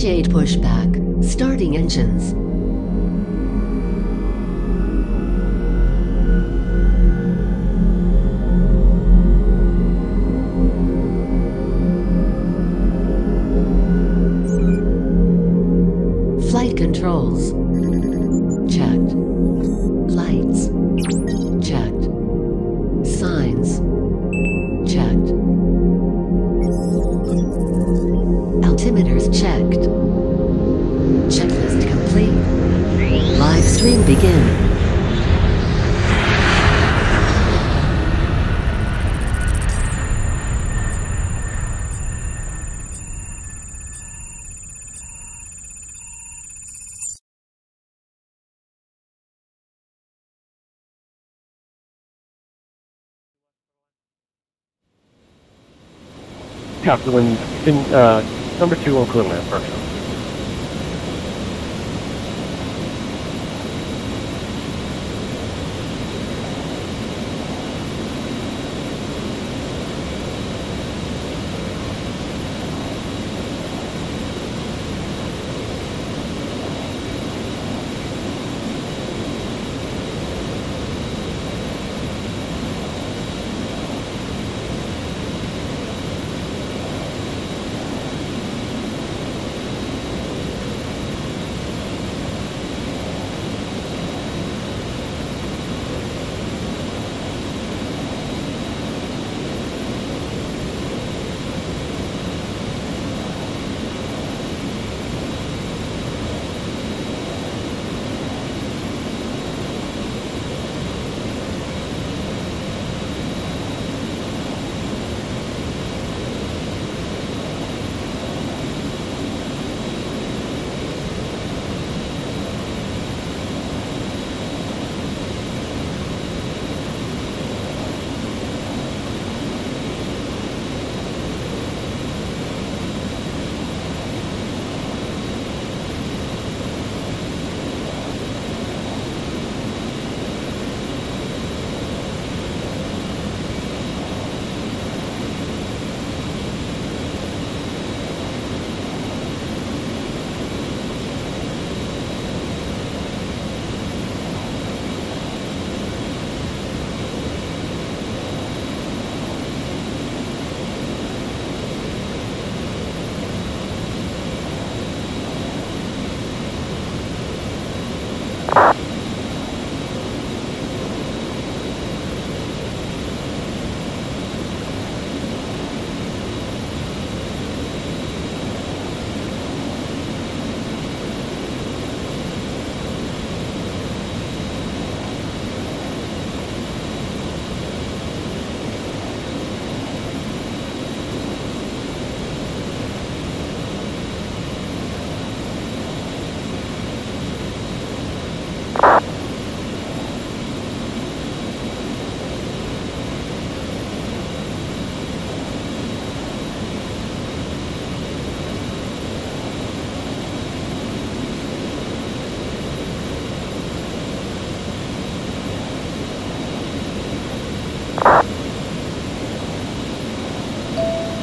Initiate pushback. Starting engines. Flight controls. Checked. Lights. Checked. Signs. Checked. Altimeters checked. Checklist complete. Live stream begin. Captain Wind, number 2 on clear land first.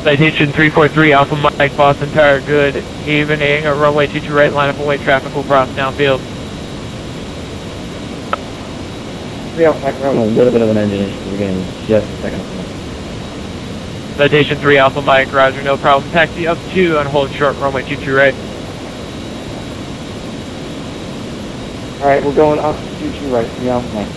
Citation 343 Alpha Mike Boston Tower, good evening. Runway 22 right, line up away, traffic will cross downfield. Yeah, a little bit of an engine issue. We're getting just a second. Citation 3 Alpha Mike, roger, no problem. Taxi up 2 and hold short, runway 22 right. Alright, we're going up 22 right, 3 Alpha Mike.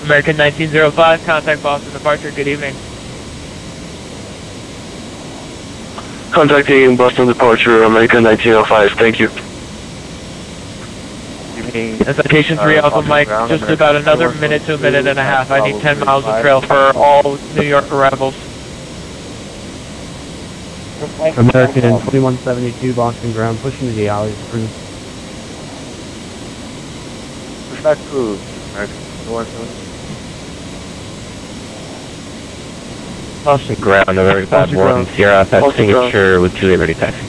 American 1905, contact Boston departure, good evening. Contacting Boston departure, American 1905, thank you. Citation 3 Alpha Mike, just about another minute to a minute and a half. I need 10 miles of trail for all New York arrivals. American 2172, Boston ground, pushing to the alleys, cruise. Push back cruise, American 2172. Boston ground, a very bad one. Sierra, fast signature with Juliet ready taxi.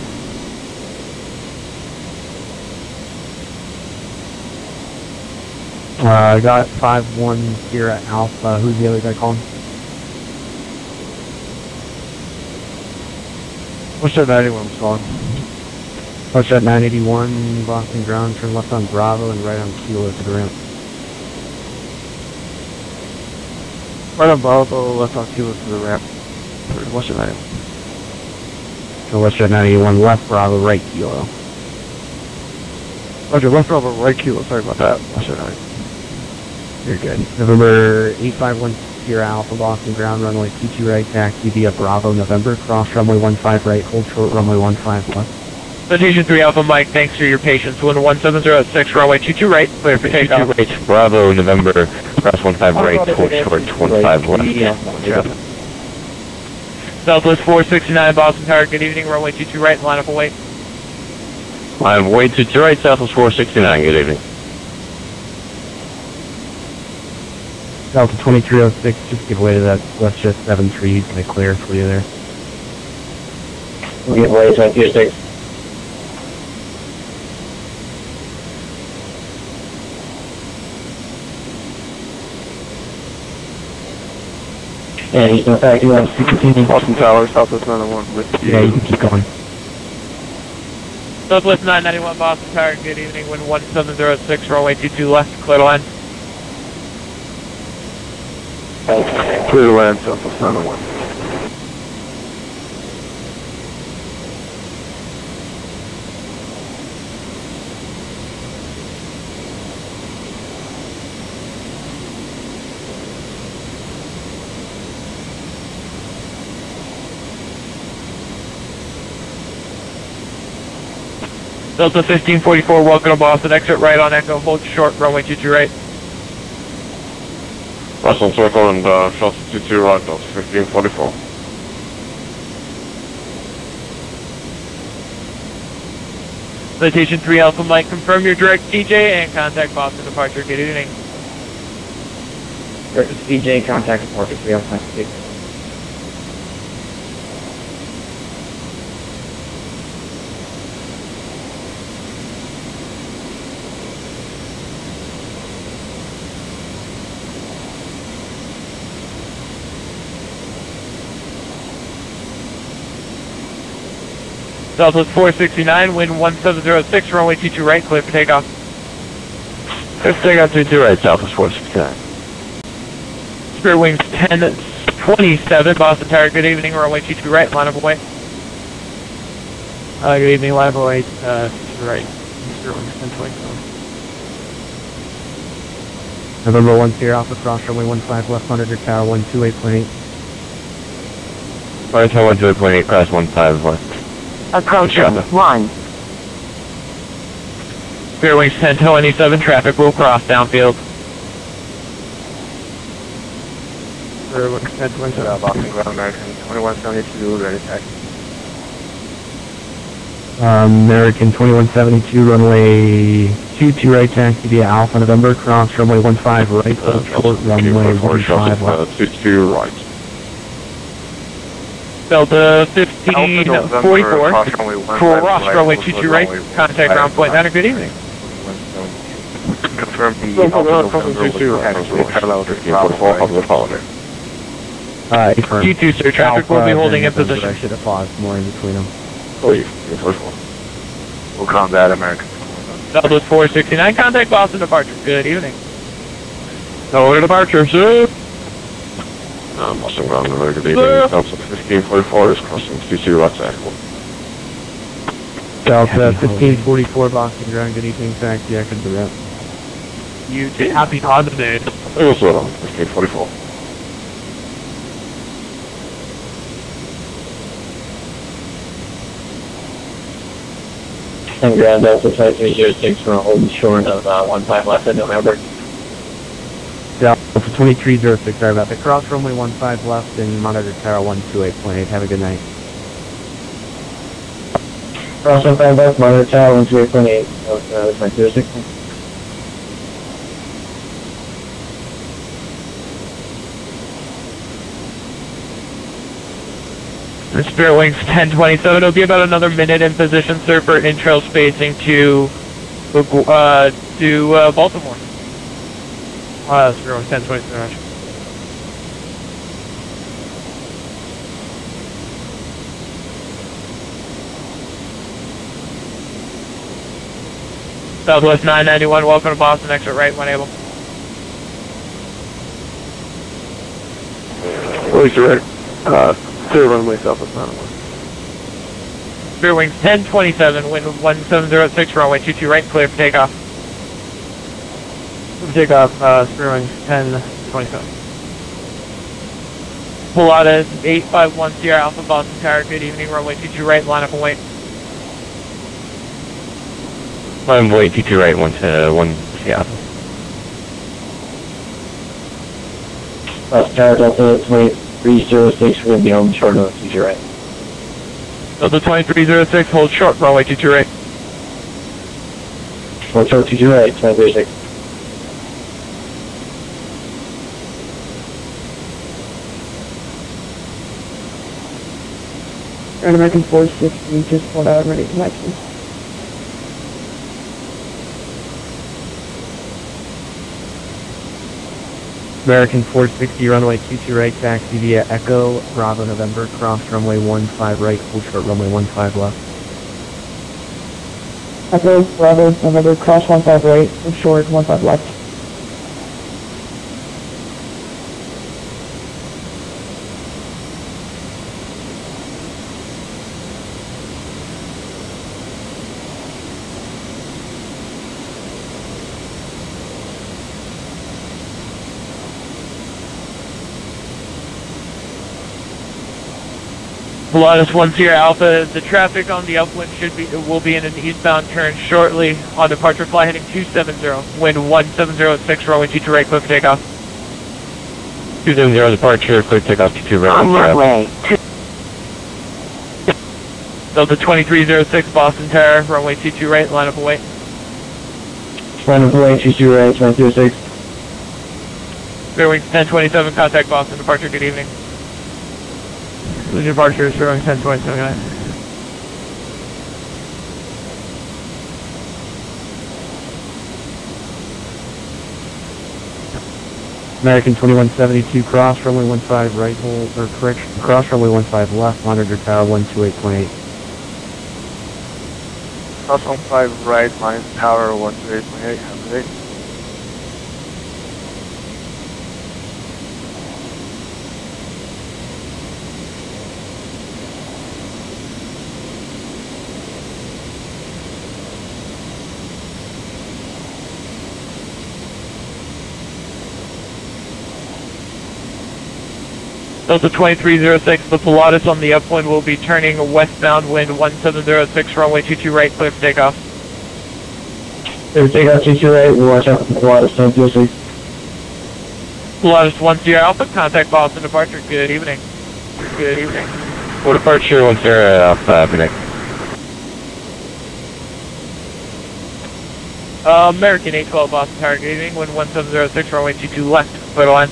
I got 5-1 here at Alpha. Who's the other guy calling? What's that 91 calling? Push at 981, Boston ground, turn left on Bravo and right on Kilo to the ramp. Right on Bravo, left on Kilo to the ramp. What's that 91? So west at 981, left Bravo, right Kilo. Roger, left Bravo, right Kilo, sorry about that. What's that 91? You're good. November 851 Sierra Alpha, Boston ground, runway 22 right, taxi via Bravo, November, cross runway 15 right, hold short runway 15 left. Citation 3 Alpha Mike, thanks for your patience. Wind 1706, runway 22 right, clear for takeoff. 22 right, Bravo, November, cross 15 right, hold short 15 left. Southwest 469 Boston Tower, good evening, runway 22 right, line up away. Line of way 22 right, Southwest 469, good evening. Delta 2306, just give way to that WestJet 73, he's gonna clear for you there. Give way to 206. And he's in fact, you want to continue. Boston Tower, Southwest 901 with Yeah, you can keep going. Southwest 991 Boston Tower, good evening, wind 1706, runway 22 left, clear to land. Clear to land, Southwest 901. Delta 1544, welcome to Boston, exit right on Echo, hold short, runway 22 right. Russell Circle and Shelter 22 right, Delta 1544. Citation 3 Alpha Mike, confirm your direct TJ and contact Boston departure, good evening. CJ, contact departure 306. Southwest 469, wind 1706, runway 22 right, clear for takeoff. Let's take out 22 right, Southwest 469. Spirit Wings 1027, Boston Tower, good evening, runway 22 right, line up away. Good evening, line up away, right, Spirit Wings 1027. November 1 Sierra Alpha, cross runway 15 left, monitor tower 128.8. Fire tower 128.8, cross 15 left. Approaching line. Spirit Wings 1027, traffic will cross downfield. Spirit Wings 1027, Boston ground, American 2172, ready taxi. American 2172, runway 22 right, taxi via Alpha, November, cross runway 15 right, hold short runway 15 left. 22 right. Delta 1544, cross runway 22 right, contact ground point 9, good evening. Confirm the November parallel to 1544 of the holiday. G2 sir, traffic will be holding in position. I should have paused more in between them. We'll combat American. Southwest 469, contact Boston departure, good evening. No departure, sir. Boston ground, good evening. Delta 1544 is crossing 22 right circle. Delta 1544, Boston ground, good evening, taxi, exit the ramp. You happy holidays. There goes slow down, 1544. And ground Delta 2306 for holding short of 15 left in November. Delta 2306, sorry about that. Cross runway 15 left and monitor tower 128.8. Have a good night. Cross 15 left, monitor tower 128.8. That's my 206. The Spirit Wings 1027. It'll be about another minute in position, sir, for in-trail spacing to Baltimore. Spirit Wings 1027. Southwest 991, welcome to Boston, exit right when able. Release your right. Clear runway southwest 991. Spirit Wings 1027, wind 1706, runway 22 right, clear for takeoff. Takeoff, Spirit Wings 1027. Pilatus 851 Sierra Alpha, Boston Tower, good evening, runway 22 right, line up and wait. I'm wait, T2 right, 1 yeah. Tower Delta 2306, we're going to be home short of T2 right. Delta 2306, hold short, runway 22 right. Hold short T2 right, 2306. Grand American 460, just pulled out, ready to connect you. American 460, runway 22 right, taxi via Echo, Bravo, November, cross runway 15 right, hold short runway 15 left. Echo, Bravo, November, cross 15 right, hold short, 15 left. Pilatus 1 Sierra Alpha, the traffic on the upwind will be in an eastbound turn shortly on departure, fly heading 270, wind 1706, runway 22 right, clear for takeoff. 270 departure, clear takeoff, T2 right. On your way. Delta 2306, Boston Tower, runway 22 right, line up and wait. Line up away, T2 right, 2306. Spirit Wings 1027, contact Boston, departure, good evening. The departure is Spirit Wings 1027, good night. American 2172, cross runway 15 right, hold, or correction, cross runway 15 left, monitor tower 128.8. Cross 15 right, mine tower 128.8, have a good day. Delta 2306, the Pilatus on the upwind will be turning westbound, wind 1706, runway 22 right, clear for takeoff. Clear for takeoff, T2 right, we watch out for Pilatus 1026. Pilatus 1 Sierra Alpha, contact Boston, departure, good evening. Good evening. For departure, 1 Sierra Alpha, good night. American 812 Boston Tower, good evening, wind 1706, runway 22 left, clear the line.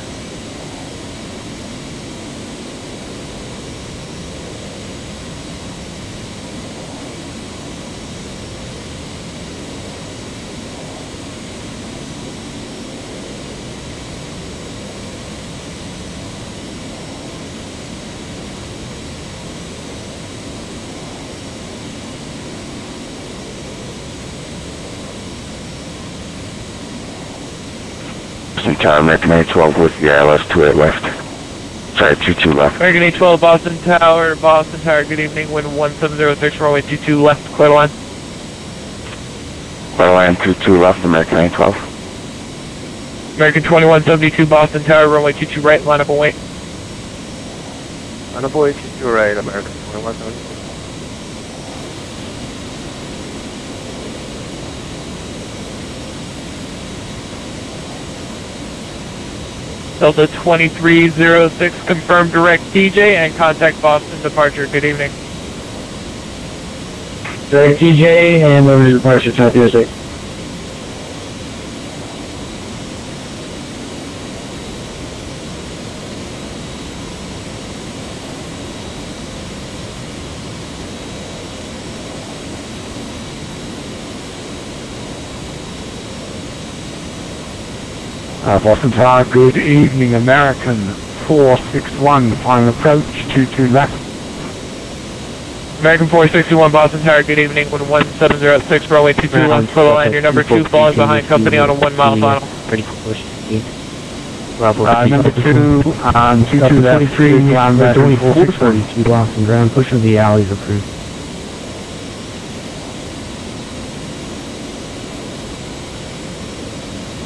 Tower, American 812 with the ILS 28 left. Sorry, 22 left. American 812 Boston Tower, good evening, wind 1706, runway 22 left, clear the line. Clear line 22 left, American 812. American 2172 Boston Tower, runway 22 right, line up and wait. On a boy, 22 right, American 2172. Delta 2306, confirm direct DJ and contact Boston departure. Good evening. Direct TJ and over to departure, South USA. Boston Tower, good evening, American 461, final approach, 22 left. American 461 Boston Tower, good evening, 1706, runway 22 left, total line, your number 2 falling behind company on a 1 mile final. Ready for push. Number 2 on 22 left, 23 on that 442 Boston ground, push of the alleys approved.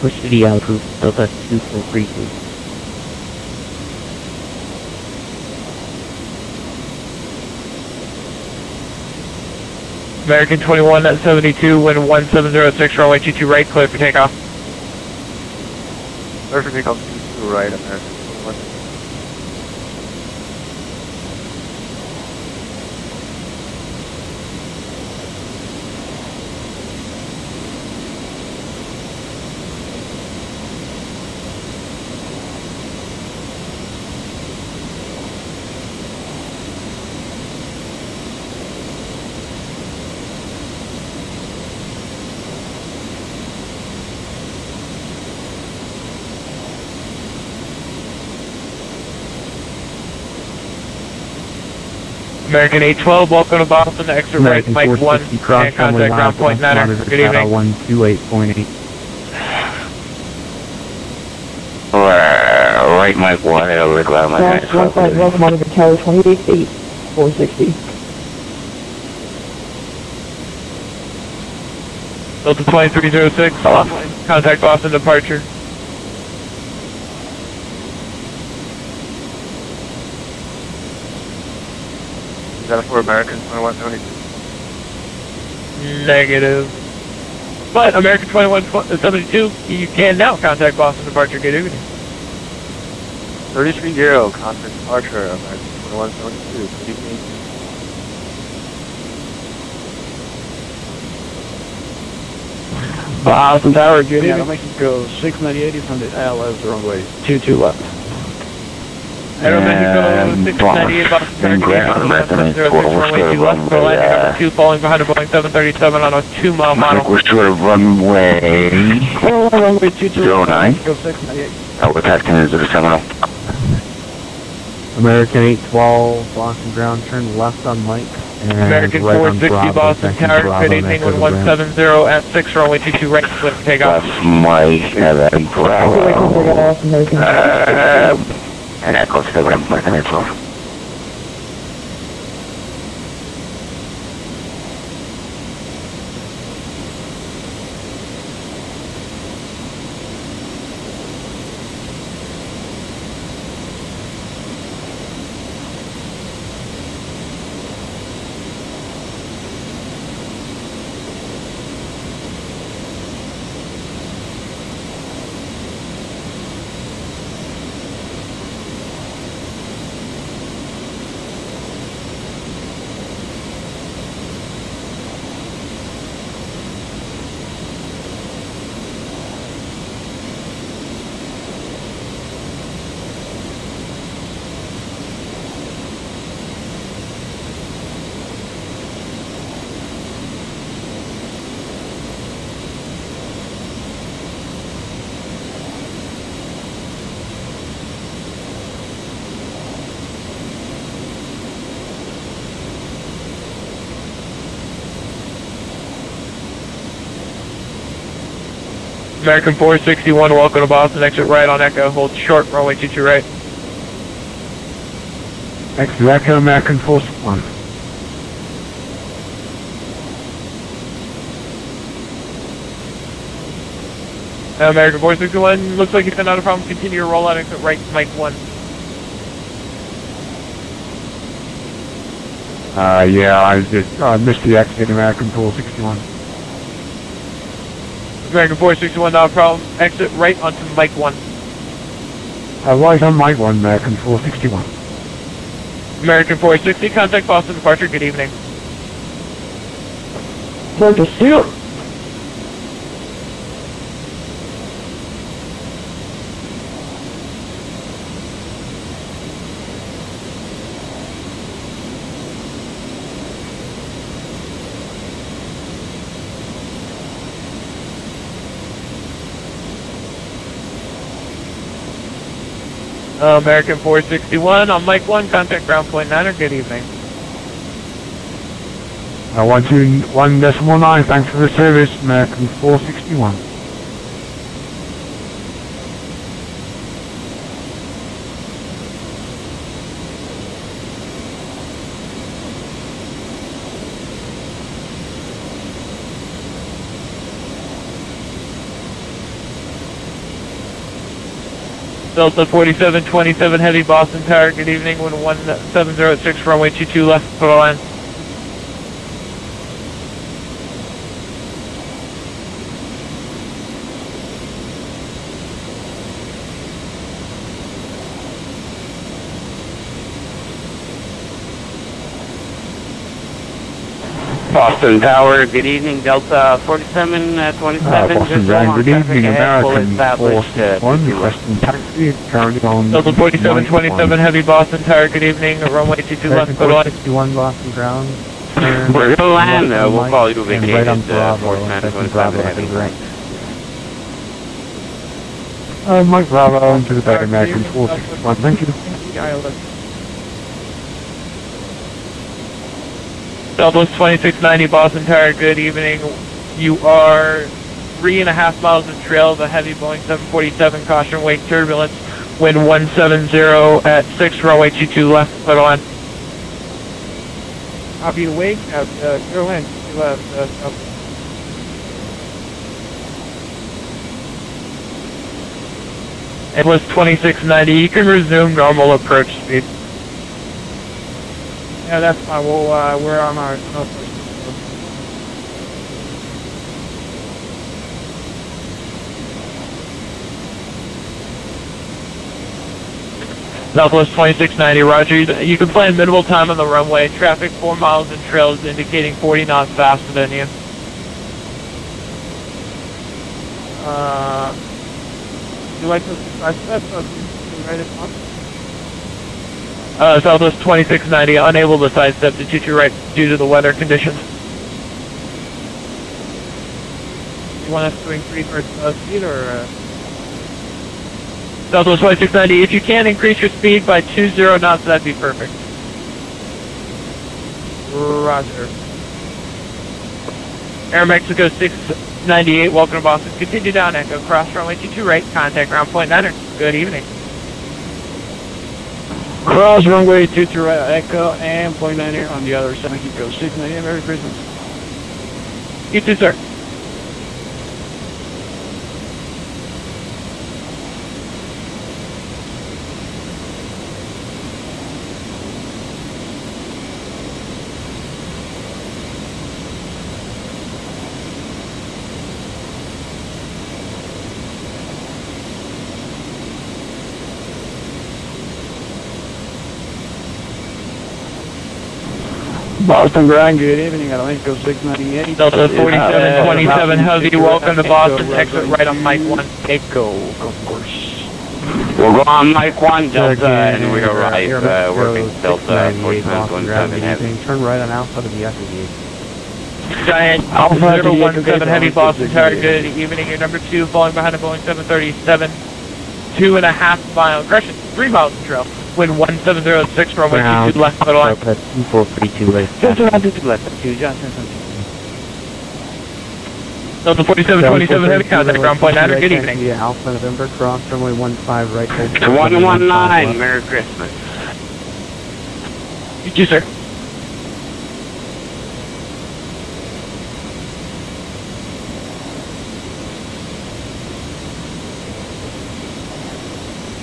Push to the alley approved, Delta 2432. American 2172, wind 1706, runway 22 right, clear for takeoff. Perfect takeoff 22 right, American 2172. American 812, welcome to Boston, exit right, American Mike 1, 460 cross and contact ground point matter. Good evening. 128.8. Right, Mike 1, it'll look like my Cross 15 left, monitor tower 28 8, 460. Delta 2306, contact Boston departure. Is that for American 2172? Negative. But American 2172, you can now contact Boston departure. Good evening. 33-0, contact departure, American 2172. Good evening. Boston Tower, good evening. Mexico 698 is on the LS runway 22 left. Aeromexico 698 Boston Tower, American runway 2 left, for landing number 2, falling behind a Boeing 737 on a 2 mile final. We're short of runway Runway 22 09. Mexico 698. We're taxing into the terminal. American 812 Boston ground, turn left on Mike. And American right on 460 Bravo, Boston Tower, good evening, 170 at 6, runway 22 right, clear for takeoff. Left Mike, and then Bravo. And that goes to the ground, American 812. American 461, welcome to Boston, exit right on Echo, hold short, runway 22 right. Exit Echo, American 461. American 461, looks like it's not a problem. Continue your rollout exit right, Mike 1. Yeah, I just missed the exit, American 461. American 461, not a problem. Exit right onto Mike 1. Right on Mike 1, American 461. American 460, contact Boston departure, good evening. Clear to seal. American 461, on Mike 1, contact ground point 9, good evening. 121.9, thanks for the service, American 461. Delta 4727 Heavy Boston Tower, good evening, wind 1706, runway 22 left, for the line. Boston Tower, good evening, Delta 4727. Boston Grand, good evening, American 461, requesting taxi, currently on Delta 4727 Heavy Boston Tower, good evening, runway 22 left, for the line. 461 Boston ground. We're gonna land, we'll call you And vacated, right on Bravo, 4727 heading right. Mike Bravo into the bay, American 461, thank you. Southwest 2690 Boston Tower, good evening. You are 3.5 miles of trail, the heavy Boeing 747, caution wake turbulence, wind 170 at 6, runway 22 left, put on. Copy the wake, Carolina, left, It was 2690, you can resume normal approach speed. yeah, that's fine, we're on our Southwest 2690, roger. You can plan minimal time on the runway. Traffic 4 miles in trails indicating 40 knots faster than you. you like to step right at Southwest 2690, unable to sidestep to shoot you right due to the weather conditions. You want us to increase our speed or? Southwest 2690, if you can increase your speed by 20 knots, that'd be perfect. Roger. Air Mexico 698, welcome to Boston. Continue down Echo, cross runway 22 right, contact ground point 9. Good evening. Cross runway 22 right, Echo, and point 9 here on the other side. Mexico 698, Merry Christmas. You too, sir. Boston Grand, good evening, Atlantico 698. Delta 4727 Heavy, welcome to Boston. Exit right on Mike 1. Echo, of course. We'll go on Mike 1, Delta, and we arrive, working Delta 4727 heavy. Turn right on Alpha to the FAD. Giant Alpha 017 Heavy, Boston Tower, good evening. You're number 2, falling behind a Boeing 737. 2.5 miles, correction, 3 miles in trail. Wind 1706, runway 22 left, middle line. 2432 left. Just around 22 left, 2 Johnson. Delta 4727 Heavy, contact ground point 9. Good evening. Yeah, Alpha November, cross runway 15 right. Hold 119, Merry Christmas. You too, sir.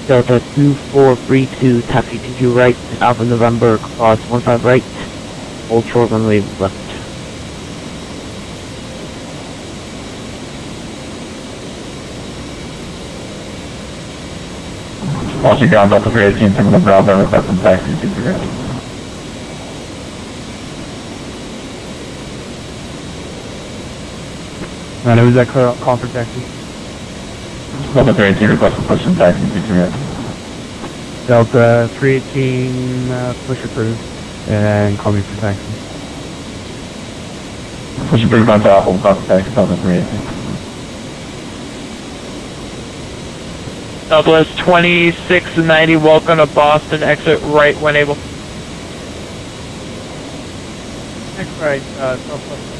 Delta 2432, taxi 22 right, Alpha November, cross 15 right, hold short runway left. Crossing ground Delta 318, terminal Bravo, requesting taxi 22 right. And who's that call for taxi? Delta 318 requesting push and taxi 22 right. Delta 318, push approved, and call me for taxi. Push approved on top, hold cross taxi Delta 318. Southwest 2690, welcome to Boston, exit right when able. Next right, Southwest.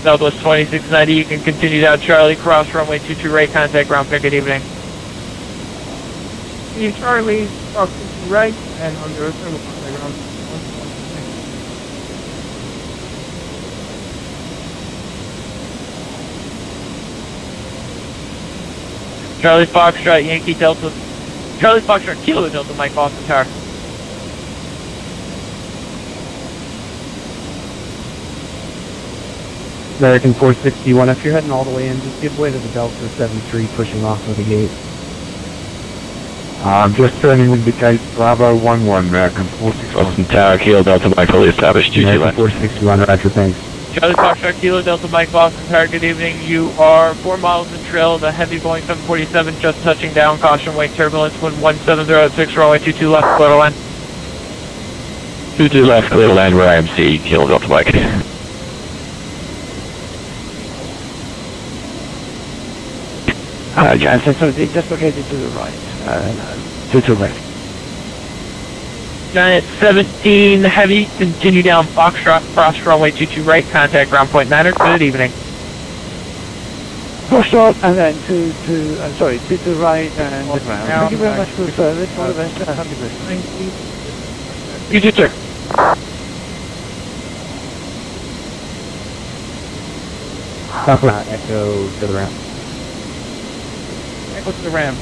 Southwest 2690, you can continue down Charlie, cross runway 22 right, contact ground pick, good evening. Charlie, cross 22 right, and on the return, we'll contact ground. Charlie Foxtrot, Yankee Delta, Charlie Foxtrot, Kilo Delta, Mike Boston Tower. American 461, if you're heading all the way in, just give way to the Delta 73 pushing off of the gate. I'm just turning into gate Bravo 11, American 461. Boston Tower, Kilo Delta Mike, fully established, GG American left. 461, roger, thanks. Charlie Foxtrot, Kilo Delta Mike Boston Tower, good evening. You are 4 miles in trail, the heavy Boeing 747 just touching down, caution wake turbulence, wind 170 runway 22 left, clear to land. 22 left, clear to land where IMC, Kilo Delta Mike. Johnson, so they just located to the right, to the left. Giant 17 heavy, continue down Foxtrot, cross runway 22 right, contact ground point 9er, good evening. Foxtrot, and then to the right, and the ground. Thank you very much for the service, all the best, have a good day. Thank you. You too, sir. Echo to the ramp. Echo to the ramp.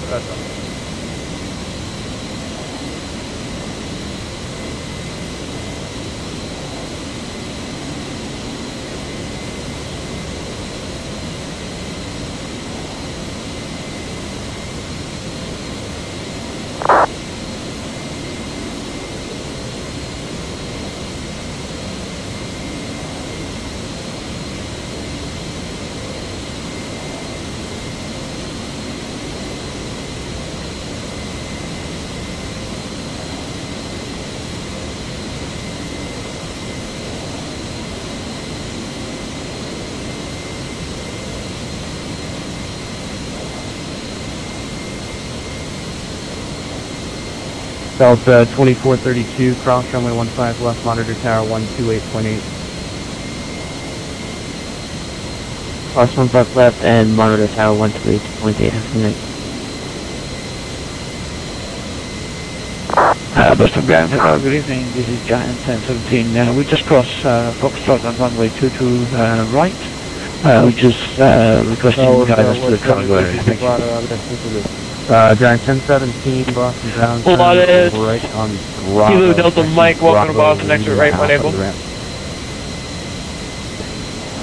Delta 2432, cross runway 15 left, monitor tower 128.8. Cross 15 left and monitor tower 128.8, have a good night. Boston Ground. Good evening, this is Giant 1017. We just crossed Foxtrot on runway 22 right. We just requesting guidance to the convoy. Thank you. Giant 1017, Boston Ground. Pilates, right on Bravo. Kilo Delta Mike, welcome to Boston, exit right when able.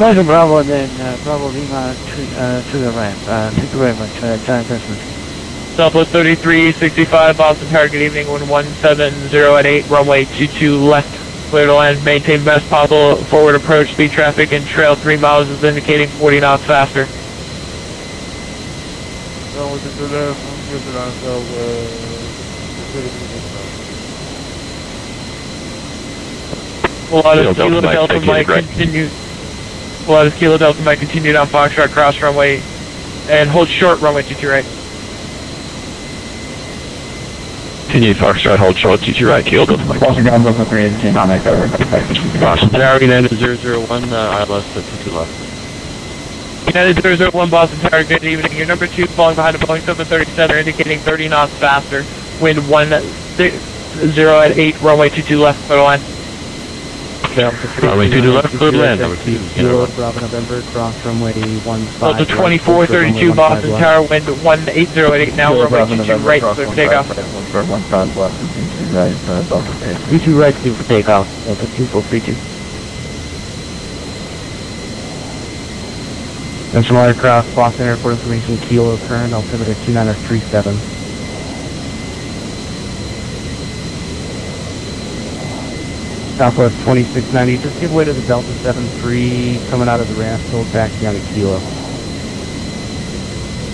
Roger Bravo, and then Bravo Lima to the ramp. Thank you very much, Giant 1017. Southwest 3365, Boston Tower, good evening, wind 170 at 8, runway 22 left, clear to land, maintain best possible forward approach, speed traffic and trail 3 miles is indicating 40 knots faster. Pilates, Kilo Delta Mike continue. Pilates, Kilo Delta Mike continue down Foxtrot, cross runway, and hold short runway 22 right. Continue Foxtrot, hold short, 22 right, Kilo Delta Mike. Crossing ground Delta 318, on echo, Boston Tower, United 001, ILS 22 left. United 001 Boston Tower, good evening. Your number 2 falling behind a Boeing 737, indicating 30 knots faster. Wind 10 at 8, runway 22 left, clear line. Runway 22 left, clear land, number 2. Kilo, Bravo November, cross runway 15. Delta 2432 Boston Tower, wind 180 at 8 now, runway 22 right, clear for takeoff. 15 left, right, Delta 32 right, clear for takeoff. Delta 2432. Central Aircraft, Boston Airport information, Kilo current, altimeter 2937. Southwest 2690, just give way to the Delta 73 coming out of the ramp, still taxi on a Kilo.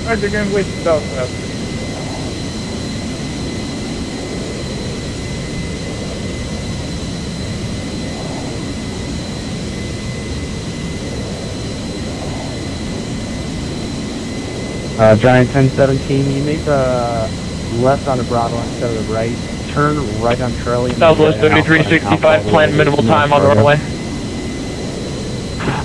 Alright, they're going to wait for Delta. Giant 1017, you make the left on the Bravo instead of the right. Turn right on Charlie. Southwest 3365, planned minimal time on the runway.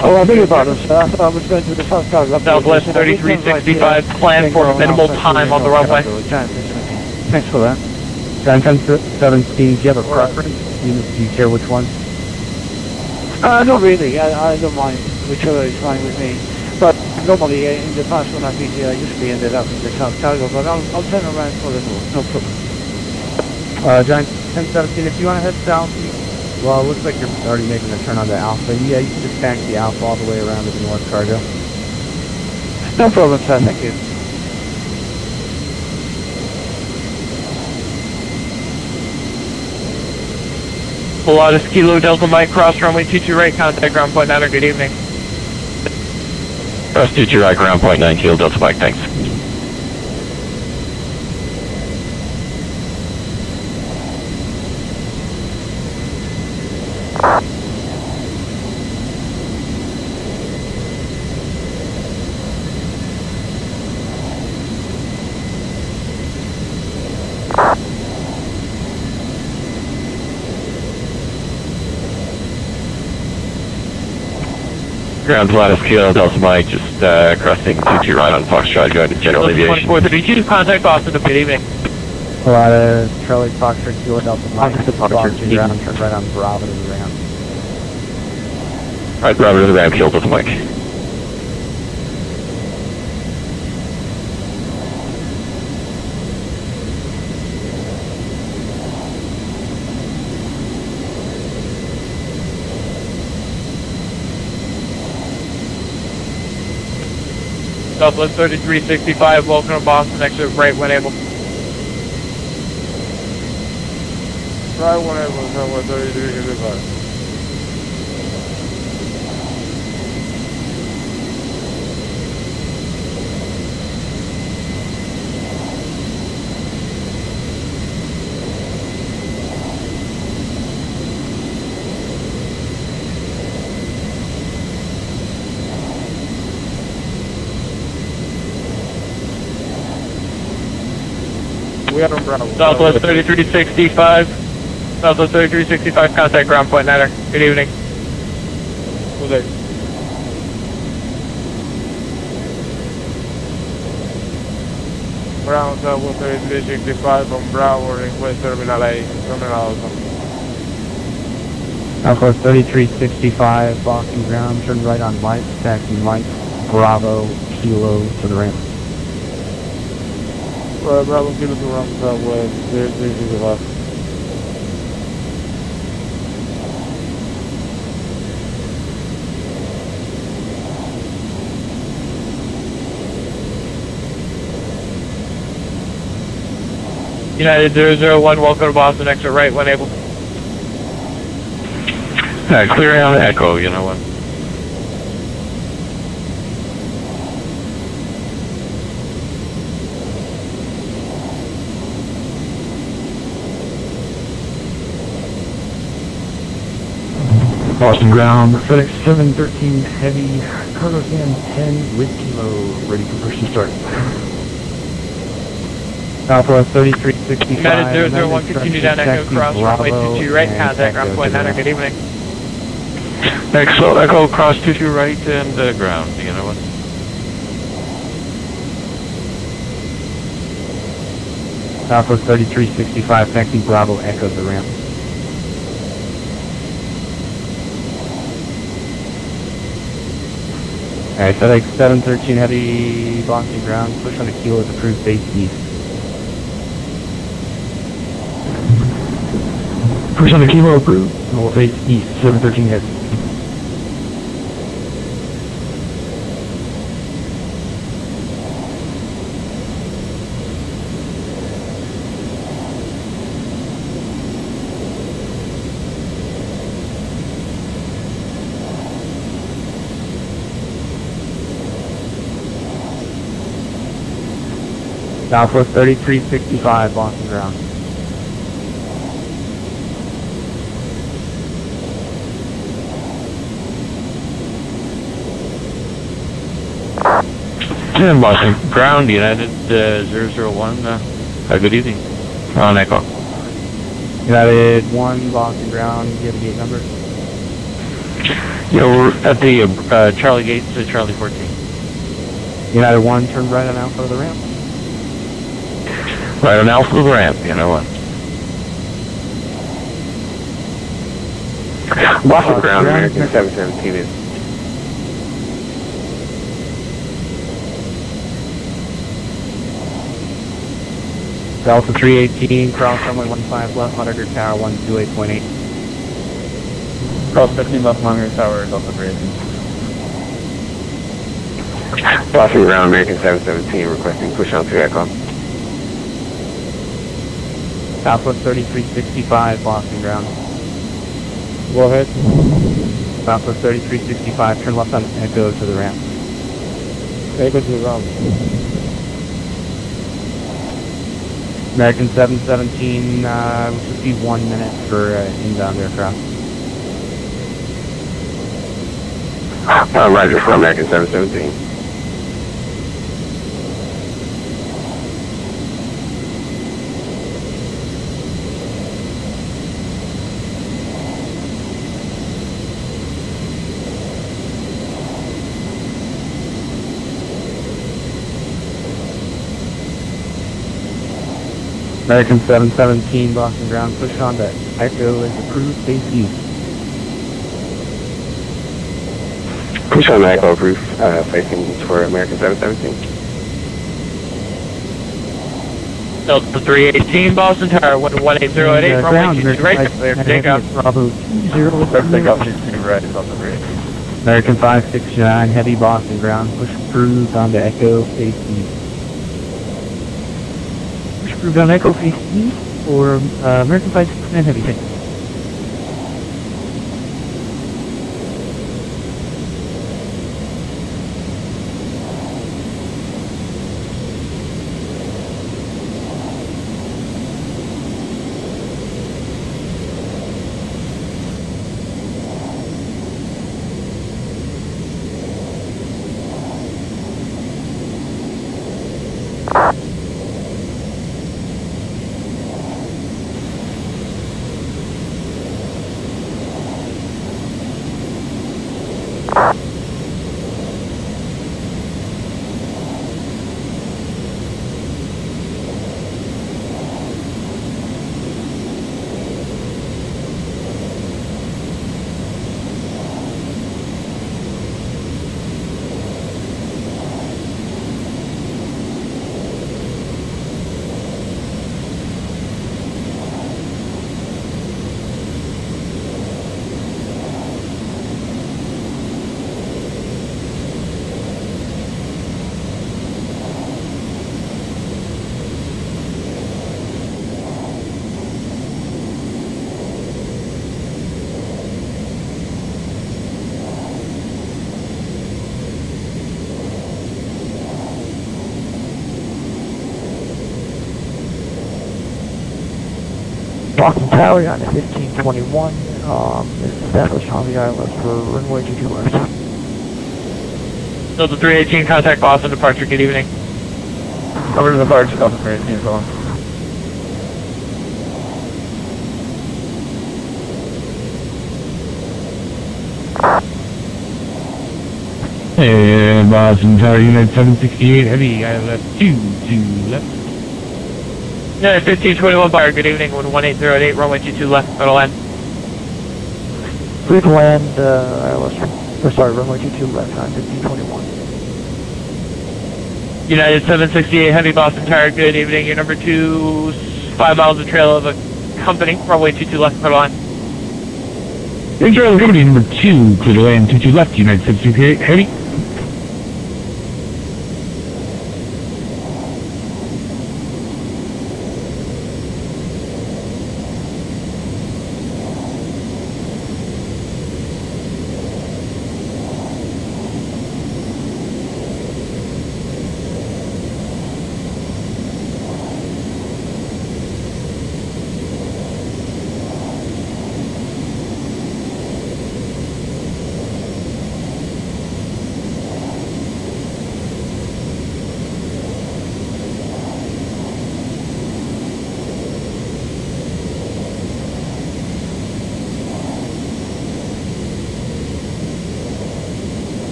Oh, I think about this. I thought I was going to the south tower. Southwest 3365, planned for minimal time on the runway. Thanks for that. Giant 1017, do you have a preference? Do you care which one? Not really. I don't mind. Whichever is fine with me. But normally, in the past when I've been here, I usually ended up in the south tower. But I'll turn around for the north. No problem. Giant 1017, if you want to head south, well, it looks like you're already making a turn on the Alpha. Yeah, you can just taxi Alpha all the way around to the North Cargo. No problem, sir. Thank you. Pilatus Kilo Delta Mike, cross runway 22 right, contact ground point 9, good evening. Cross 22 right, ground point 9, Kilo Delta Mike, thanks. Ground Pilatus Kilo Delta Mike, just crossing 22 right on Foxtrot, going to General Aviation. 2432, contact Boston, good evening. Pilatus, Charlie Foxtrot, Kilo Delta Mike, Boston ground, turn right on Bravo to the ramp. Right, Bravo to the ramp, Kilo Delta Mike. Southwest 3365, welcome to Boston, exit right when able. Right when able, Southwest 3365. We are on Bravo. Southwest 3365. Southwest 3365, contact ground point 9. Good evening. Good day. Ground Southwest 3365 from Bravo, request Terminal A, Terminal Alpha. Southwest 3365, Boston ground, turn right on Mike, taxi Mike, Bravo, Kilo to the ramp. Bravo, Kilo to ramp Southwest 3365. United 001, welcome to Boston, exit right when able. Clearing on the Echo, you know what? Boston ground, FedEx 713 heavy, cargo van 10 with Kilo, ready for push and start. Southwest 3365. United 001, continue down Echo, cross runway 22 right, contact ground point 9. Good evening. Echo cross 22 right and ground, you know what? Southwest 3365, taxi Bravo Echo the ramp. Alright, FedEx 713 heavy Boston ground, push on a kilo with approved base east. Push on the kilo approved, and we'll face east, 713 heavy. Southwest 3365, Boston ground. Boston ground, United 001. Good evening. On Echo. United 1, Boston ground. Do you have a gate number? Yeah, we're at the Charlie Gates to Charlie 14. United 1, turn right on Alpha to the ramp. Right on Alpha to the ramp, United 1. Boston ground, American 717 is. Delta 318, cross runway 15 left, monitor tower 128.8. Cross 15 left, monitor tower, Delta 318. Boston ground, American 717, requesting push on to Echo. Southwest 3365, Boston ground. Go ahead. Southwest 3365, turn left on Echo to the ramp. Echo to the ramp. American 717, we should be 1 minute for inbound aircraft. Roger for American 717. American 717, Boston ground, push on to Echo is approved, base east. Push on Echo approved, facing for American 717. Delta 318, Boston Tower, 18088, runway 22 right, clear for takeoff. Bravo 0. Takeoff 22 right, Delta 318. American 569, heavy Boston ground, push approved on to Echo, face east. Approved on Echo face east, or American 569 heavy tank. Boston Tower, United 1521, is established on the island for runway 22 left. Delta 318, contact Boston departure, good evening. Over to the departure, Delta 318, go on. Hey, Boston Tower, Unit 768, heavy, I left 2 left. United 1521 bar, good evening, wind 1808, runway 22 left, middle line. Clear to land, runway 22 left on 1521. United 768 heavy Boston Tire, good evening, your number 2, 5 miles of trail of a company, runway 22 left, middle line. Intro company number 2, clear to land 22 left, United 768 heavy.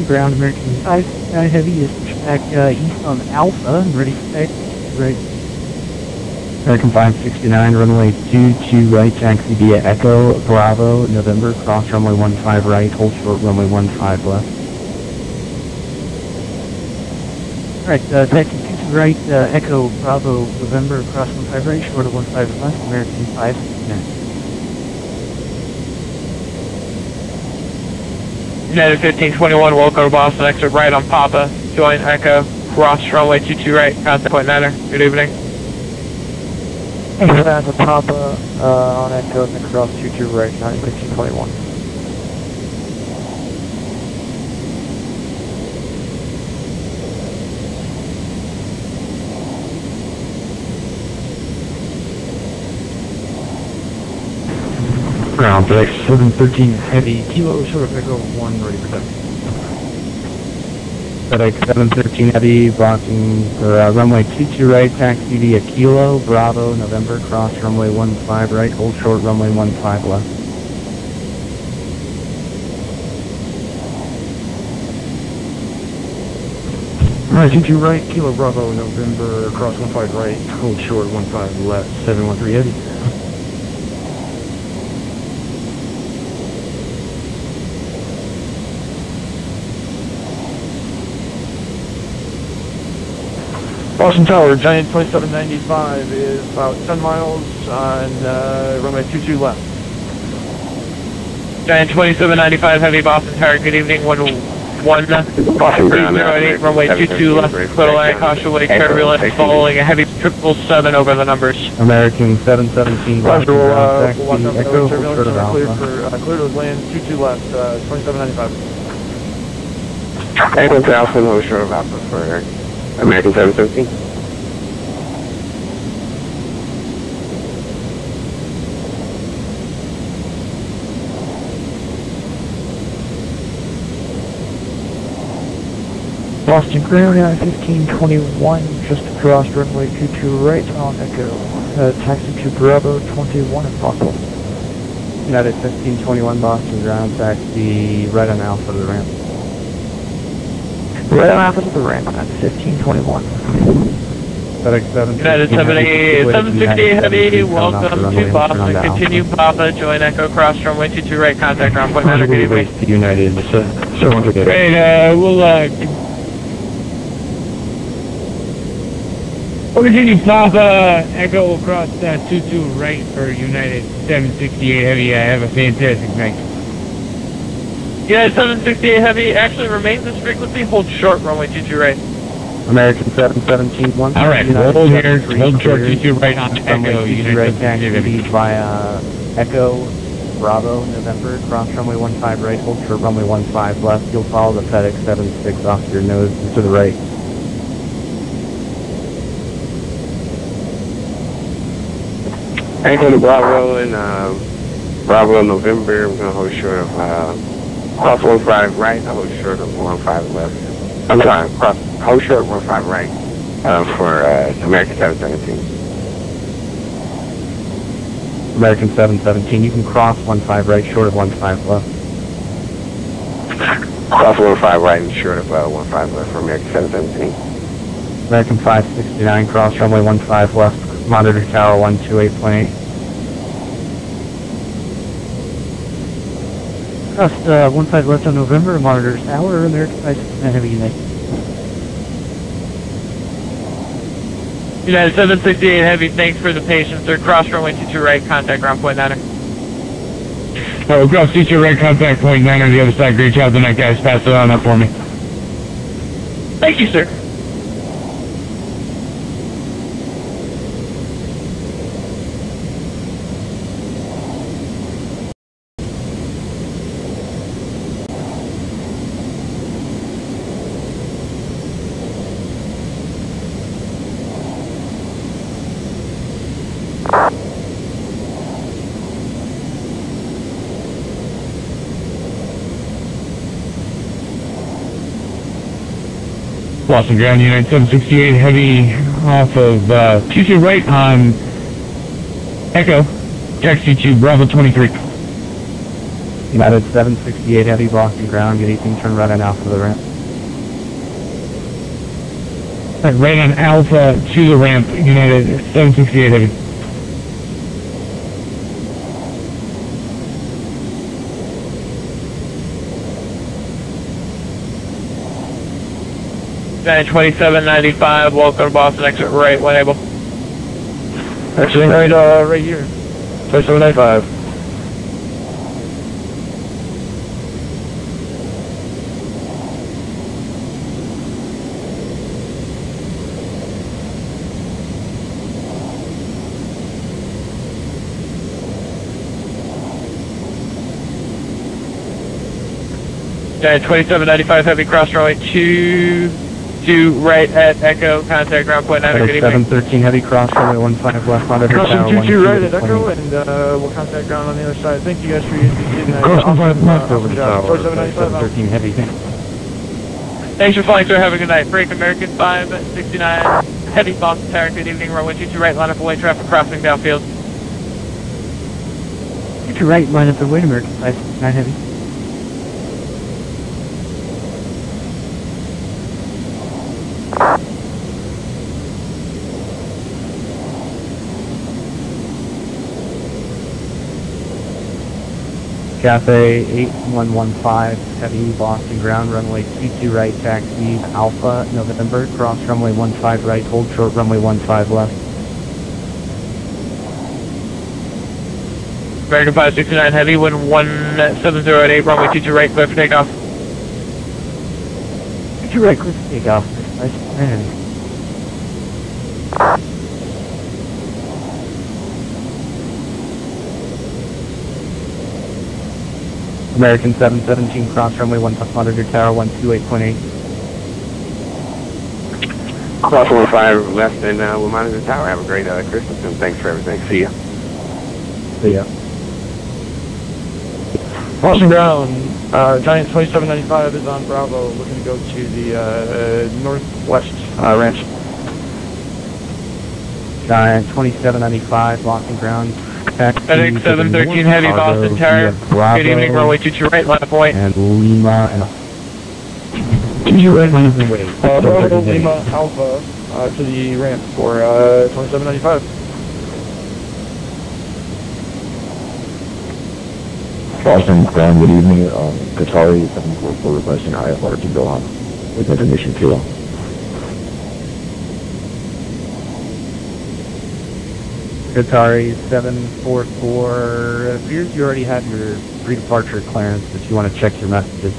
Ground American 5 Heavy is back east on Alpha, ready for taxi. Right. American 569, runway 22 right, taxi via Echo, Bravo, November, cross runway 15 right, hold short runway 15 left. Alright, taxi 22 right, Echo, Bravo, November, cross 15 right, short of 15 left, American 569. United 1521, Wilco, Boston, exit right on Papa, join Echo, cross runway 22 right, contact point Niner, good evening. That's a Papa on Echo, and then cross 22 right, 1521. Ground FedEx 713 heavy, kilo short of Echo 1, ready for taxi. FedEx 713 heavy, blocking runway 22 right, taxi via Kilo, Bravo, November, cross runway 15 right, hold short runway 15 left. Alright, 22 right, Kilo, Bravo, November, cross 15 right, hold short 15 left, 713 heavy. Boston Tower, Giant 2795 is about 10 miles on runway 22 left. Giant 2795 heavy Boston Tower, good evening, 308, runway 22 left, middle line, caution wake, turbulence, following a heavy 777 over the numbers. American 717, Roger, we'll watch out for Echo, turbulence, short of clear to land 22 left, 2795. Echo to Alpha, low short of Alpha for American 713. Boston Ground at 1521, just across runway 22 right on Echo. Taxi to Bravo 21 if possible. United 1521 Boston Ground, taxi right on Alpha to the ramp. Right on Alpha to the ramp at 1521. FedEx 716 United 768 heavy, welcome to Boston, continue Papa, join Echo, cross runway 22 right, contact ground point Niner, good evening. United, Great, we'll continue Papa, Echo across 22 right for United 768 heavy. Have a fantastic night. United 768 heavy actually remains this frequency, hold short runway 22 right. American 717 1. Alright, hold here, hold short 22 right on Echo, Unit right taxi via Echo, Bravo, November, cross runway 15 right, hold short runway 15 left. You'll follow the FedEx 76 off your nose and to the right. Echo to Bravo and Bravo November. I'm gonna hold short of cross 15 right. I'll hold short of 15 left. I'm sorry, hold short of 15 right for American 717. American 717, you can cross 15 right, short of 15 left. Cross 15 right and short of 15 left for American 717. American 569, cross runway 15 left, monitor tower 128.8. Cross 15 left on November, monitor tower, American 569 heavy unit. United 768 Heavy, thanks for the patience. They're cross runway 22 right, contact ground point 9er. Oh, cross 22 right, contact point 9 on the other side. Great job tonight, guys. Pass it on up for me. Thank you, sir. Lost and ground, United 768 Heavy off of 22 right on Echo. Taxi to Bravo 23. United 768 Heavy, Boston ground, get 18, turn right on Alpha to the ramp. Right on Alpha to the ramp, United 768 Heavy. United 2795, welcome to Boston, exit right when able. Exiting right, right here. 2795. United 2795 Heavy, cross runway 22 right at Echo, contact ground point 9er, good evening. 713 Heavy, cross runway 15 left, monitor tower 22 128.8. right at Echo, and we'll contact ground on the other side. Thank you guys for using that. Cross 15 left over the tower, 2795. 713 Heavy. Thanks for flying, sir. Have a good night. Break American 569 Heavy, Boston Tower, good evening. Runway 22 right, line up away, traffic crossing downfield. 22 right, line up the way, American 569 Heavy. Cafe 8115 Heavy, Boston ground, runway 22 right, taxi Alpha, November, cross runway 15 right, hold short runway 15 left. American 569 Heavy, wind 170 runway 22 right, clear for takeoff. 22 right, clear for takeoff. Nice, Heavy. American 717, cross runway 15 monitor tower 128.8. Cross 15 left and we'll monitor the tower. Have a great Christmas and thanks for everything. See ya. See ya. Boston ground, Giant 2795 is on Bravo, looking to go to the northwest ranch. Giant 2795, Boston ground. FedEx 713 Heavy, Boston Tower. Good evening, runway 22 right, line up point. And Lima and... You right, line up the way. Bravo, Lima, Alpha, to the ramp for 2795. Boston ground, good evening. Qatari 744 requesting IFR to Doha with information fuel. Qatari 744, it appears you already have your pre-departure clearance, but you want to check your messages.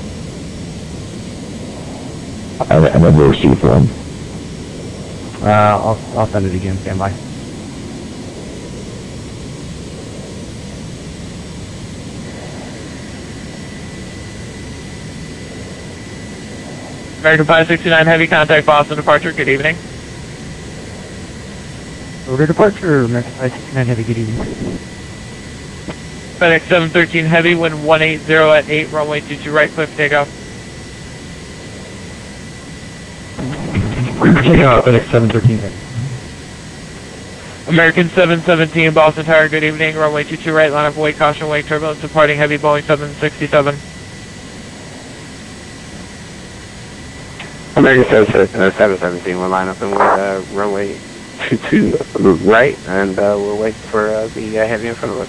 I never received one. I'll send it again, stand by. American 569 Heavy, contact Boston departure, good evening. Order departure, American 569 Heavy, good evening. FedEx 713 Heavy, wind 180 at 8, runway 22 right, clear for takeoff. Takeoff, FedEx 713 Heavy. American 717 Boston Tower, good evening, runway 22 right, line up wake, caution wake, turbulence departing heavy, Boeing 767. American 717 will line up and with runway 22 right, and we'll wait for the heavy in front of us.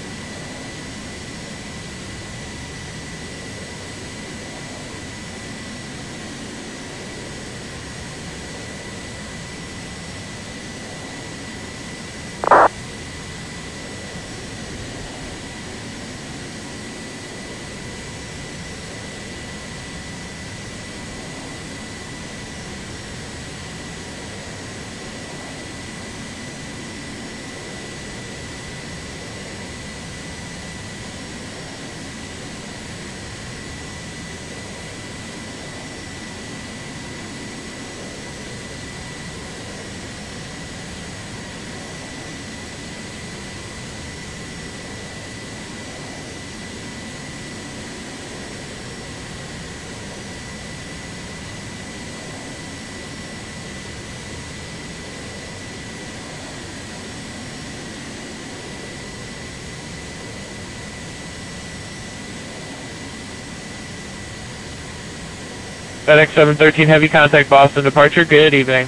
FedEx 713 Heavy, contact Boston departure, good evening.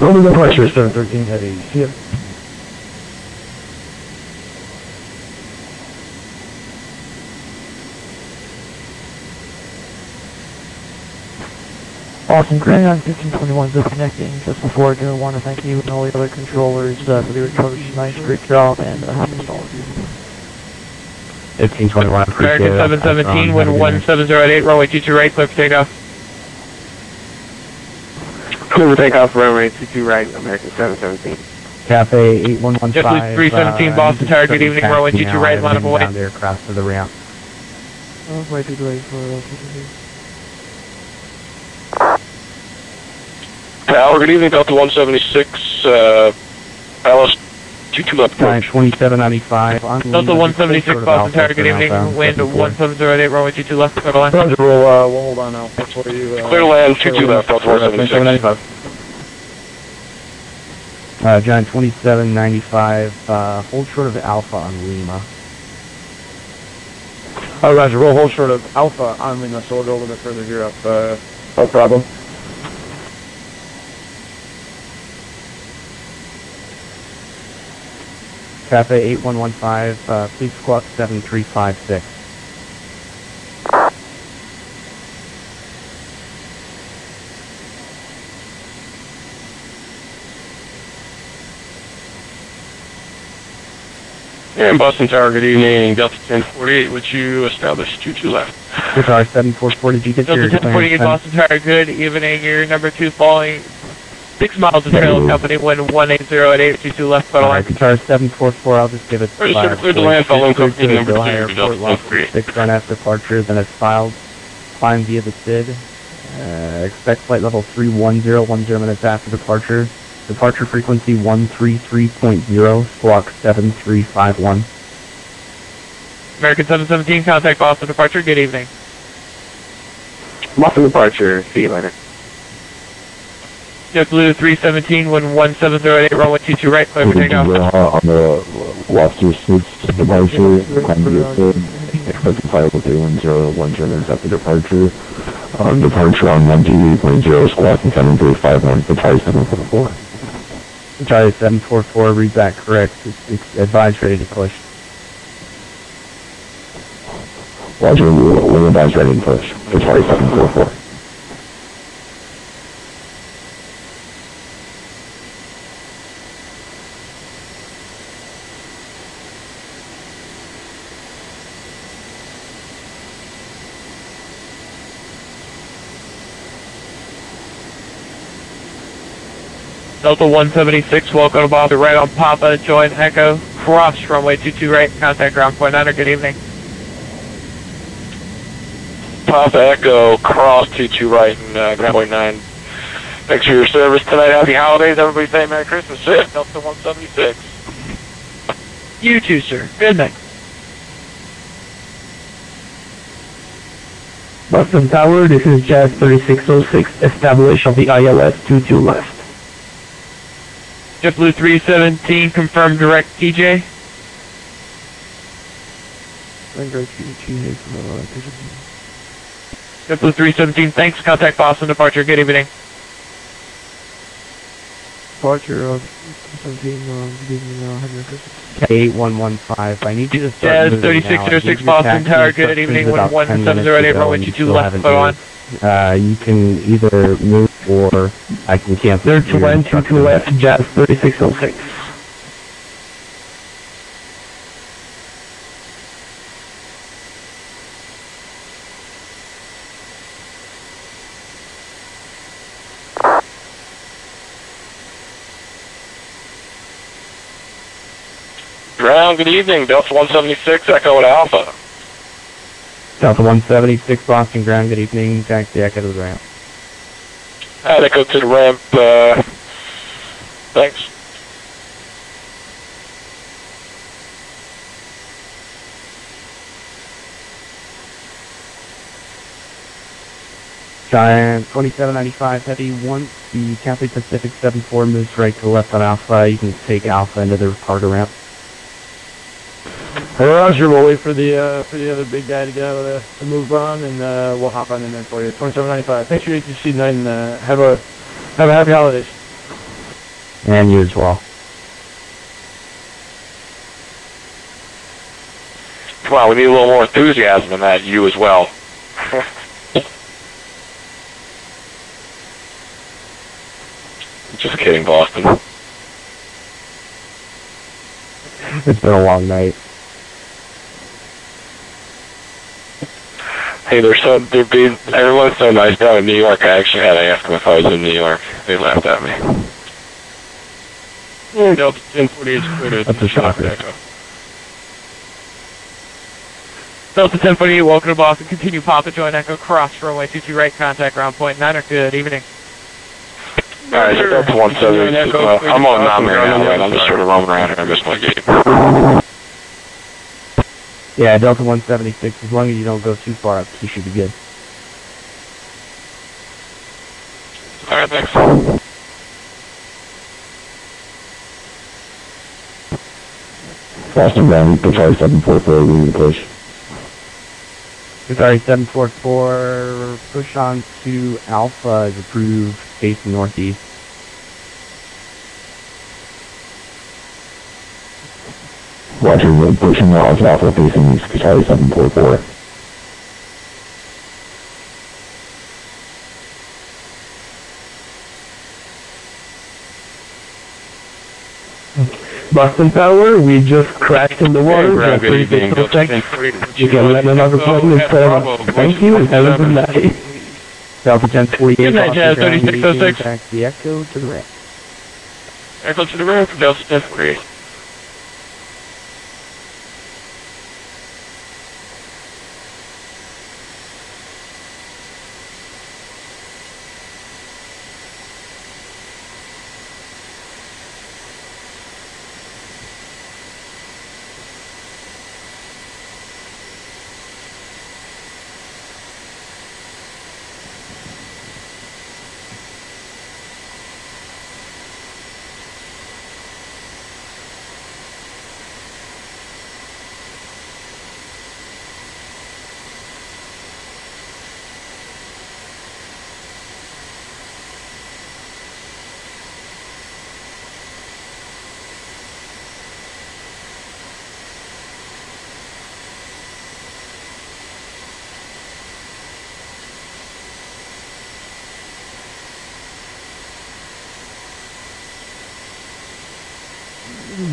Order departure, 713 Heavy, see ya. Boston Grand on 1521 is connecting. Just before I do, I want to thank you and all the other controllers for the approach tonight. Great job, and happy install. 1521, appreciate American it. 717, wind 170 at 8, runway 22 right, clear for takeoff. Clear for takeoff, runway 22 right, American 717. Cafe 8115. JetBlue 317 Boston Tower, good evening, runway 22 right, line up away. Down there, across to the ramp. Way too late for Tower, good evening, Delta 176, Palace 22 left. Time 2795. Delta 176 Boston Tower, good evening, wind 170 at 8, runway 22 left, clear to land. Roger, we'll hold on now. That's where you, Clear land, 22 left, Delta 176. Giant 2795, hold short of Alpha on Lima. Roger, we'll hold short of Alpha on Lima, so we'll go a little bit further here up. No problem. Cafe 8115, please squawk 7356. And Boston Tower, good evening, Delta 1048, would you establish 22 left? Guitar 7440, did you get Delta your 1048 Boston Tower, good evening, you're number 2 following 6 miles of trail company, wind 180 at 822 left, clear to land. Guitar 744, I'll just give it Register cleared to land following company number 2, Delta 1048. 6 run after departure, then it's filed, climb via the SID, expect flight level 31010 minutes after departure, departure frequency 133.0, squawk 7351. American 717, contact Boston departure, good evening. Boston departure, see you later. JetBlue 317, wind 170 at 8, runway 22 right, clear for takeoff. On the Lobster 6 departure, climb via SID, expected flight level 31010 minutes after departure. Departure on 128.0, squawking 7351, departure 744. Charlie 744, read that correct. It's advised ready to push. Roger, we'll advise ready to push. Departure 744. Delta 176, welcome to Boston, right on Papa, join Echo, cross runway 22 right, contact ground point 9, good evening. Papa Echo, cross 22 right and ground point 9. Thanks for your service tonight. Happy holidays. Everybody say Merry Christmas. Delta 176. You too, sir. Good night. Boston Tower, this is Jazz 3606, establish of the ILS 22 left. JetBlue 317, confirm direct TJ. JetBlue 317, thanks, contact Boston departure, good evening. Departure of 17, 8115, I need you to start Jazz 3606, Boston Tower, good evening, 11708, runway 22 left, go on. You can either move or I can cancel. 22 left, Jazz 3606. Ground, good evening. Delta 176, Echo at Alpha. Delta 176, Boston ground, good evening. Taxi Echo to the ramp. Echo to the ramp, thanks. Giant 2795 Heavy, once the Cathay Pacific 74 moves right to the left on Alpha, you can take Alpha into the cargo ramp. Roger, we'll wait for the other big guy to get out of the move on, and we'll hop on in there for you. 2795. Thanks for your ATC tonight, and have a happy holidays. And you as well. Come on, we need a little more enthusiasm than that. You as well. Just kidding, Boston. It's been a long night. Hey, everyone's so nice down in New York. I actually had to ask them if I was in New York. They laughed at me. Delta 1040 is clear. That's a shocker. Delta 1048, welcome to Boston. Continue Papa, join Echo, cross runway 22 right, contact ground point 9, good evening. Alright, so Delta 176, I'm on Nominee now, right? I'm just sort of roaming around here. I missed my gate. Yeah, Delta 176, as long as you don't go too far up, you should be good. Alright, thanks. Boston ground, Qatari 744, we need to push. Qatari 744, push on to Alpha is approved, facing northeast. Roger, we're pushing off Alpha facing east, Qatari 744. Boston Tower, we just crashed in the water. Hey, good evening. You can let another plane instead of thank you and have a good night. Delta 1048. Good night, Jazz 3606. Taxi Echo to the ramp. Echo to the ramp, Delta 1048.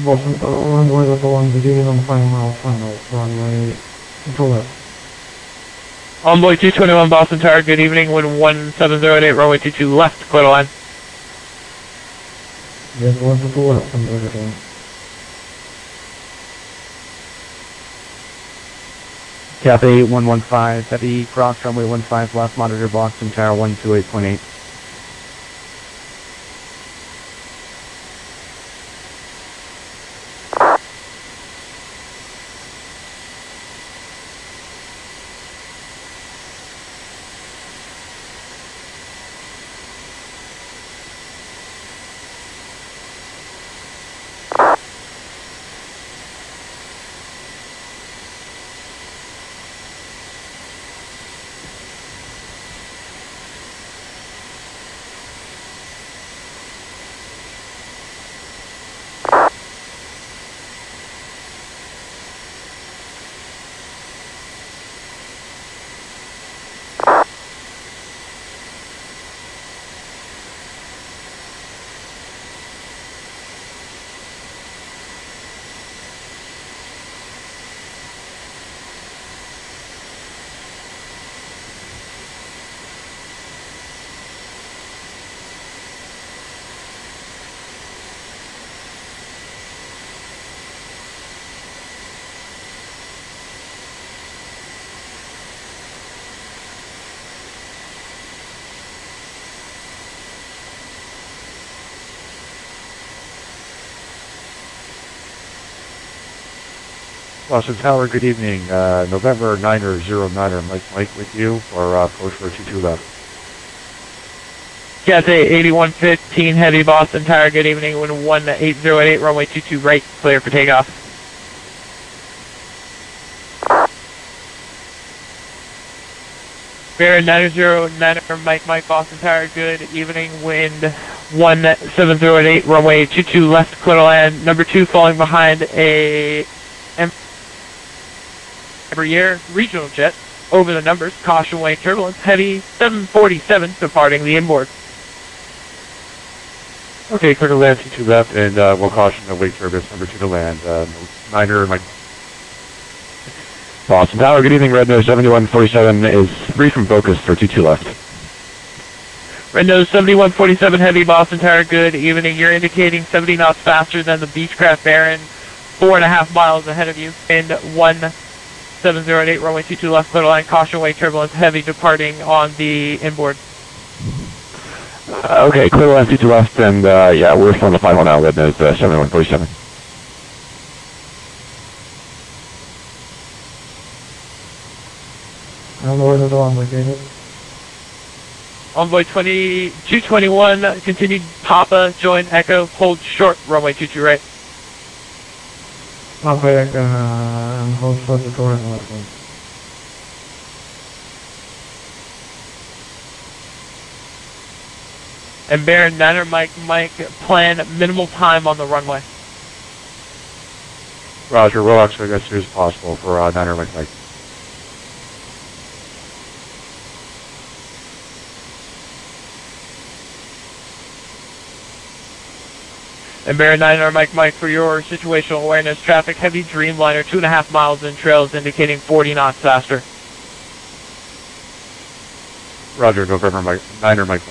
Boston, runway level 1, beginning on final runway, control left. Envoy 221 Boston Tower, good evening, wind 1708, runway 22 left, clear the line. There's one to the left on the other one. Cafe 8115, heavy cross runway 15 left, monitor Boston Tower 128.8. Boston Tower, good evening. November 909er, Mike with you for approach for 22 left. Cathay 8115, heavy Boston Tower, good evening. Wind 1808, runway 22 right, clear for takeoff. Bear 909er, Mike, Boston Tower, good evening. Wind 1708, runway 22 left, clear to land. Number 2 falling behind a Embraer regional jet. Over the numbers, caution wave turbulence, heavy 747 departing the inboard. Okay, clear to land, T2 left, and we'll caution the wake turbulence, number 2 to land. Niner, Mike. Boston Tower, good evening. Red Nose 7147 is free from focus for 22 left. Red Nose 7147, heavy Boston Tower, good evening. You're indicating 70 knots faster than the Beechcraft Baron, 4.5 miles ahead of you. Wind 1708, runway 22 left, clear to line, caution wave turbulence, heavy departing on the inboard. Okay, clear to land, T2 left, and yeah, we're still on the final now, Red Nose 7147. I don't know where the alarm located. Envoy 221, continued Papa, join Echo, hold short, runway 22 right. Papa, and hold short the door and left one. And Baron Niner, Mike, plan minimal time on the runway. Roger, we'll actually get as soon as possible for Niner, Mike. And Baron 9 Mike, for your situational awareness, traffic heavy Dreamliner, 2.5 miles in trails indicating 40 knots faster. Roger, November Mike, 9 Mike.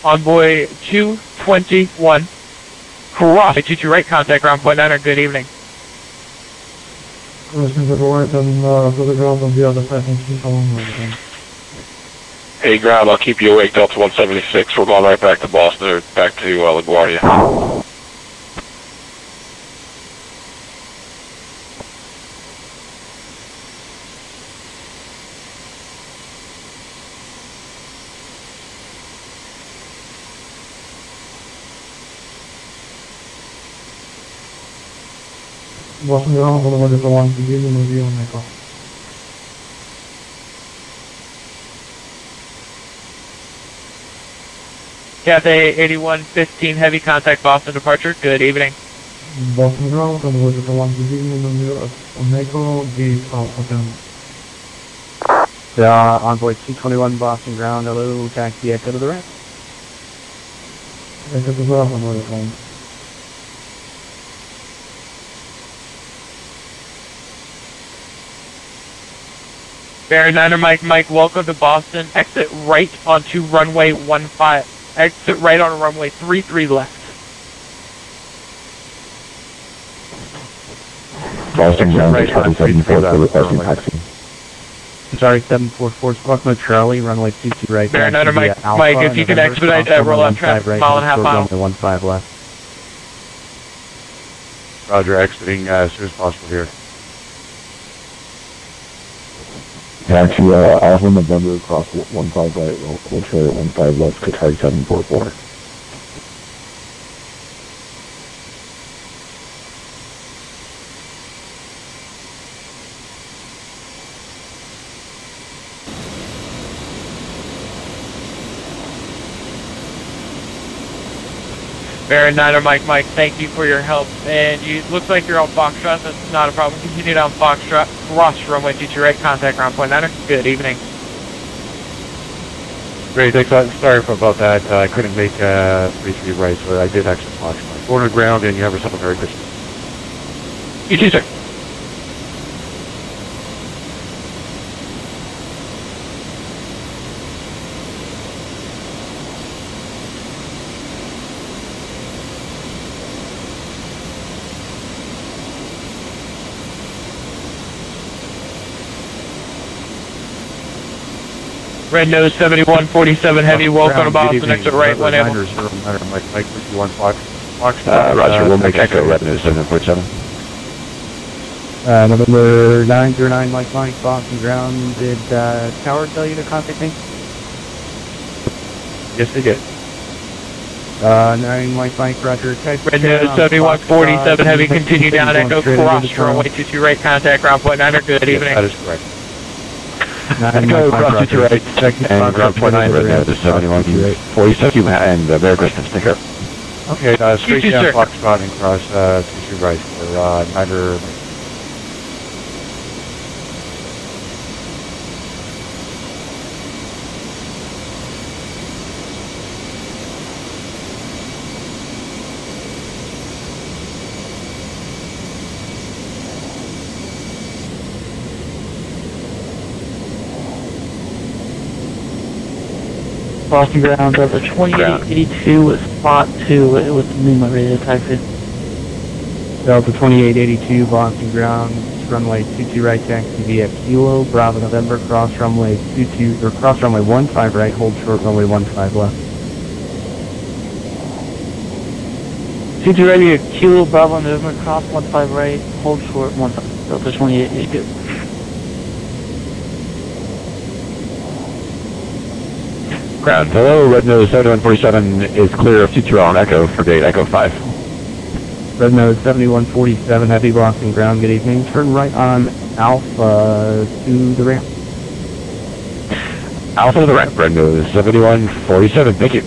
Envoy 221, cross, 22 right, contact ground point 9, good evening. Crossing to the right and to the ground on the other side and keep along with them. Hey, ground, I'll keep you awake, Delta 176. We're going right back to Boston, or back to LaGuardia. Boston ground, follow the one to give them a view on Echo. Cathay 8115, heavy contact Boston departure, good evening. Boston ground, follow the one to give them a view on Echo, the south of them. Envoy 221 Boston ground, hello, taxi Echo to the right. Echo to the ground, follow the phone. Baron 9 Mike, welcome to Boston. Exit right onto runway 15. Exit right on runway 33 left. Boston ground right, Charlie 744 requesting taxi. Sorry, 744 Squawk No Charlie, runway 22 right. Marinetta Mike, if you can expedite that rollout traffic, right, mile and a half mile. Runway 15 left. Roger, exiting as soon as possible here. Taxi Alpha November across 15 right, we'll try at 15 left, Qatari 744. Baron 9 Mike, thank you for your help. And you looks like you're on Foxtrot. That's not a problem. Continue down Foxtrot. Cross runway 22 right. Contact ground point 9. Good evening. Great, thanks. Sorry about that. I couldn't make 33 right, so I did exit Foxtrot. Go on the ground, and you have yourself a Merry Christmas. You too, sir. Red nose 7147 heavy, welcome to Boston, exit right, when able. Mike, with you on Fox. Roger, we'll make Echo, Red nose 747. November 909 Mike, Boston ground. Did Tower tell you to contact me? Yes, they did. 9 Mike, Roger. Red nose 7147 heavy, continue down Echo, cross runway 22 right, contact ground point 9. Good evening. That is correct. Echo, cross 22 right, and ground point 9, Red nose 7147, and Merry Christmas, take care. Okay, straight down Foxtrot and cross 22 right for Niner. Boston ground over 2882 with spot 2. It was numerated taxi. Delta 2882 Boston ground, runway 22 right, taxi via Kilo, Bravo November, cross runway 15 right, hold short runway 15 left. 22 right via Kilo, Bravo November, cross 15 right, hold short 15. Delta 2882. Ground, hello, Red nose 7147 is clear of future on Echo for gate Echo 5. Red nose 7147 heavy Boston ground, good evening. Turn right on Alpha to the ramp. Alpha to the ramp, Red nose 7147, thank you.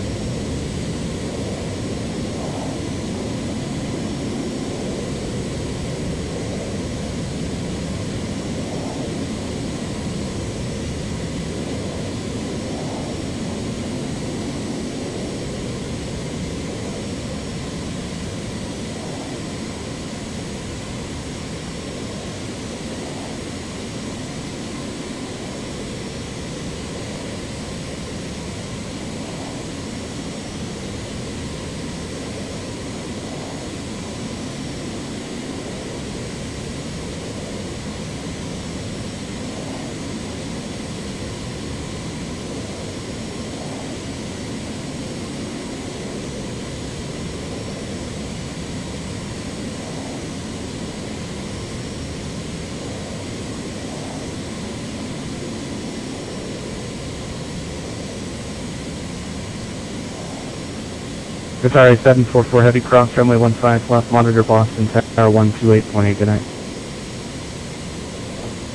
Qatari 744 heavy cross runway 15 left, monitor Boston Tower 128.8, good night.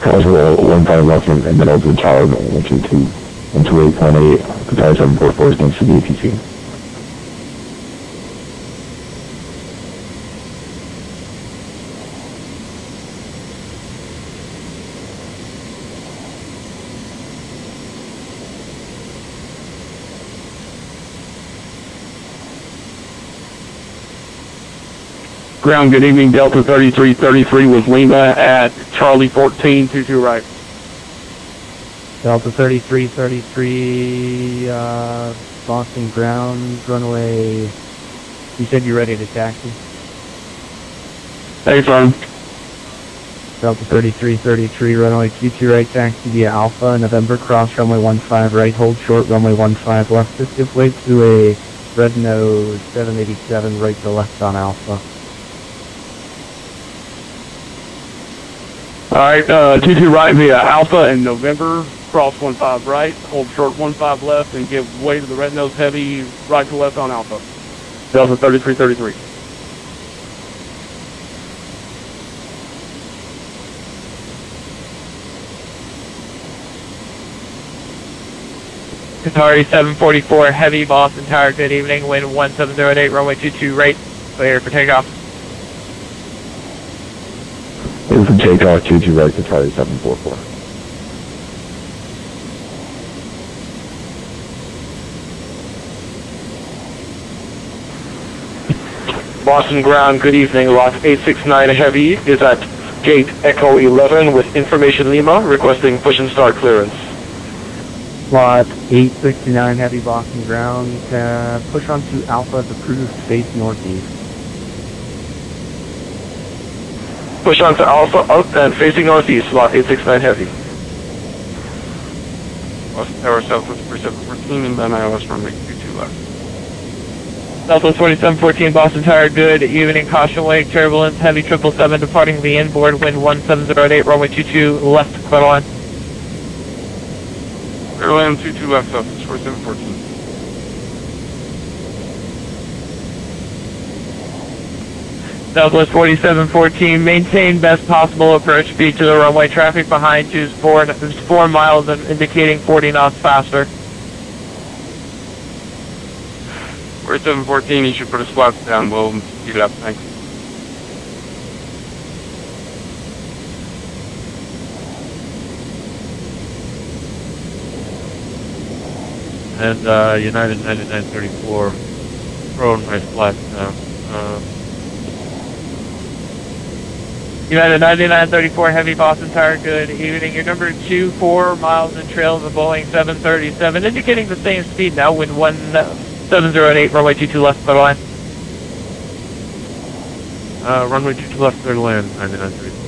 Cross 15 left and then over the tower 128.8, Qatari 744 is next to the APC. Ground, good evening, Delta 3333 with Lima at Charlie 1422 right. Delta 3333, Boston ground, runway. You said you're ready to taxi. Hey, son. Delta 3333, runway 22 right, taxi via Alpha, November, cross runway 15 right, hold short, runway 15 left, just give way to a Redno 787 right to left on Alpha. Alright, 22 right via Alpha in November, cross 15 right, hold short 15 left, and give way to the red nose heavy right to left on Alpha. Delta 3333. Qatari 744 heavy, Boston Tower, good evening, wind 1708, runway 22 right, clear for takeoff. Clear for takeoff, 22 right, Qatari 744. Boston ground, good evening, lot 869 heavy is at gate Echo 11 with information Lima, requesting push and start clearance. Lot 869 heavy, Boston ground, push onto Alpha as approved, face northeast. Push on to Alpha up and facing northeast, lot 869 heavy. Boston Tower Southwest 3714, and then ILS runway 22 left. Southwest 4714, Boston Tower, good evening, caution wake, turbulence, heavy 777 departing the inboard, wind 1708, runway 22 left, clear line. Clear land 22 left, Southwest 4714. Southwest 4714, maintain best possible approach speed to the runway. Traffic behind you is 4 miles and indicating 40 knots faster. 4714, you should put a flaps down. We'll speed it up. Thanks. And United 9934, throwing my flaps down. United 9934 heavy, Boston Tower, good evening. Your number 24 miles in trail of the Boeing 737, indicating the same speed now, wind 1708, runway 22 left, clear line. Runway 22 left, clear to land, 9934.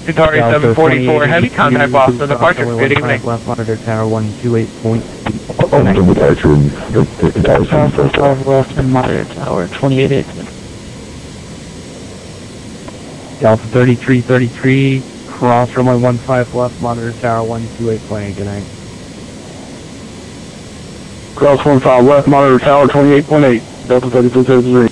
Qatari 744 heavy, contact Boston departure, good evening. Left monitor tower 128.8. South left and monitor tower 28. Delta 3333, cross runway 15 left, monitor tower 128 plane, good night. Cross 15 left, monitor tower 28.8, Delta 3333.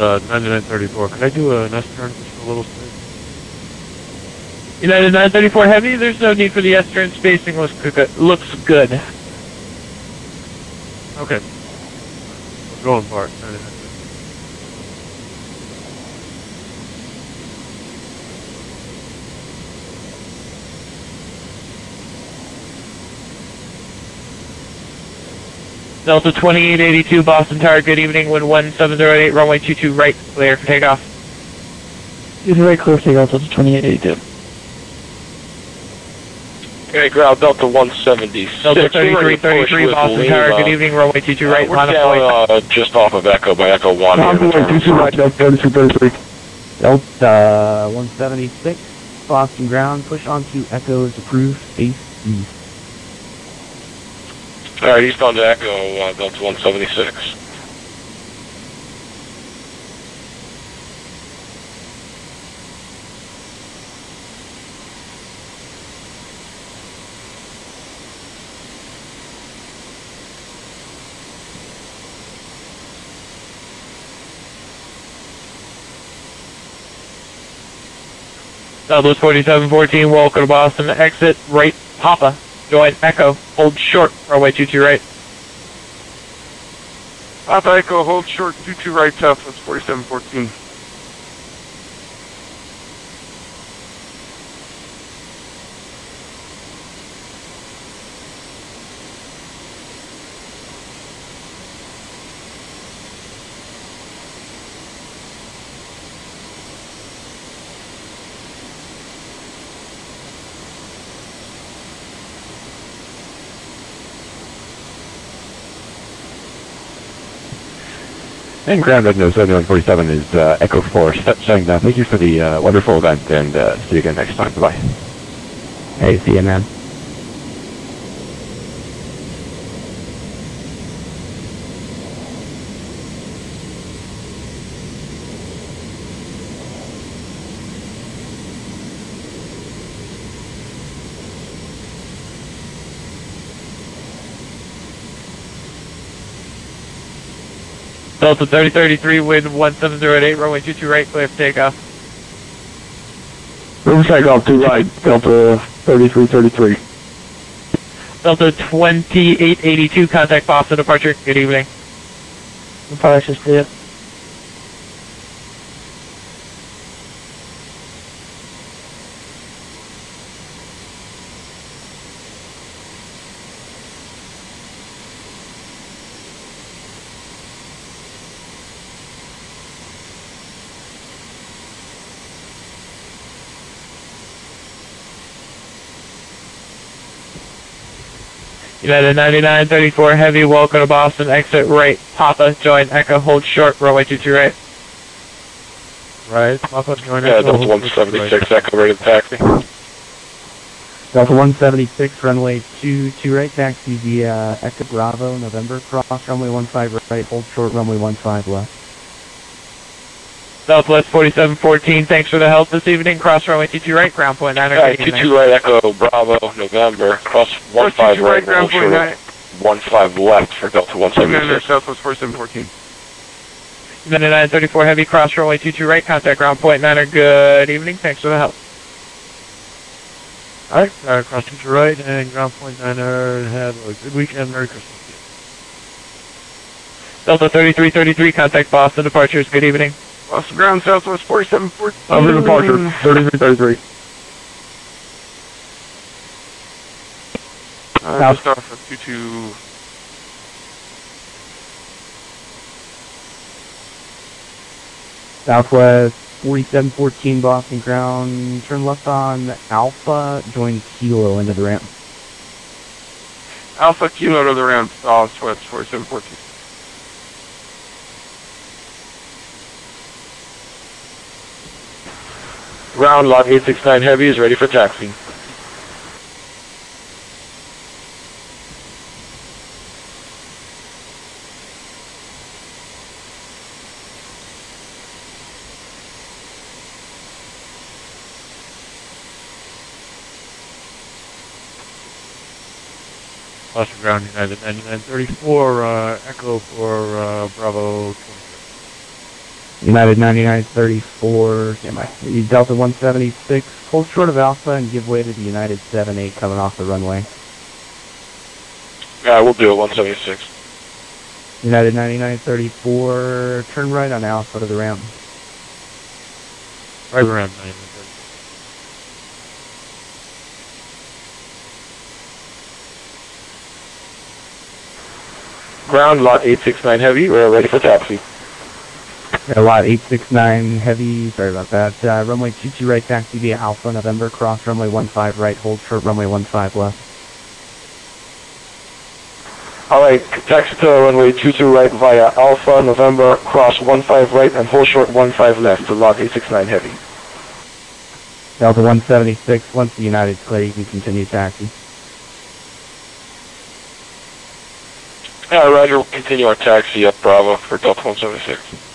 And 9934, can I do an S-turn just for a little space? United 934 heavy, there's no need for the S-turn, spacing looks good. Okay. We're going for it. 9934. Delta 2882, Boston Tower, good evening, wind 1708, runway 22 right, clear for takeoff. 22 right, clear for takeoff, Delta 2882. Okay, ground Delta 176. Delta 3333, Boston Tower, good evening, runway 22 right, we're line of down flight. just off of Echo by Echo 1 here. Runway 22 right, Delta 3333. Delta 176, Boston ground, push onto Echo's approved, face east. Alright, eastbound to Echo, Delta 176. Southwest 4714, welcome to Boston. Exit right, Papa. Join Echo. Hold short. Runway 22 right. Papa Echo, hold short, 22 right, Southwest 4714. And ground revenue 7147 is Echo 4 saying thank you for the wonderful event, and see you again next time. Bye-bye. Hey, see you, man. Delta 3033, wind 1708, runway 22 right, clear for takeoff. Room takeoff 2 right, Delta 3333. Delta 2882, contact Boston departure. Good evening. Departure clear. United 9934 Heavy, welcome to Boston. Exit right, Papa. Join Echo. Hold short. Runway 22 right. Right, Papa, join Yeah, Echo. Delta 176, Echo ready to taxi. Delta 176, runway 22 right, taxi via Echo Bravo, November, cross runway 15 right, hold short, runway 15 left. Southwest 4714, thanks for the help this evening. Cross runway 22 right, ground point 9. Yeah, 22 right, Echo Bravo, November. Cross 15 right, ground point 9. 15 left for Delta 176. Southwest 4714. United 934 Heavy, cross runway 22 right, contact ground point 9. Good evening, thanks for the help. Alright, cross 22 right and ground point 9er, and have a good weekend. Merry Christmas. Delta 3333, contact Boston departures. Good evening. Boston ground, Southwest 4714. Over departure, 3333. Just off of 22. Southwest 4714 Boston ground, turn left on Alpha, join Kilo into the ramp. Alpha Kilo to the ramp, Southwest 4714. Ground lot 869 Heavy is ready for taxi. Boston ground, United 9934, Echo for Bravo 23. United 9934, Delta 176, hold short of Alpha and give way to the United 78 coming off the runway. Yeah, we'll do it, 176. United 9934, turn right on Alpha to the ramp. Right around 9934. Ground lot 869 Heavy, we're ready for taxi. Lot 869 Heavy, sorry about that. Runway 22 right, taxi via Alpha, November, cross runway 15 right, hold short, runway 15 left. Alright, taxi to runway 22 right via Alpha, November, cross 15 right, and hold short 15 left to lot 869 Heavy. Delta 176, once the United's clear, you can continue taxi. Yeah, Roger, we'll continue our taxi up Bravo for Delta 176.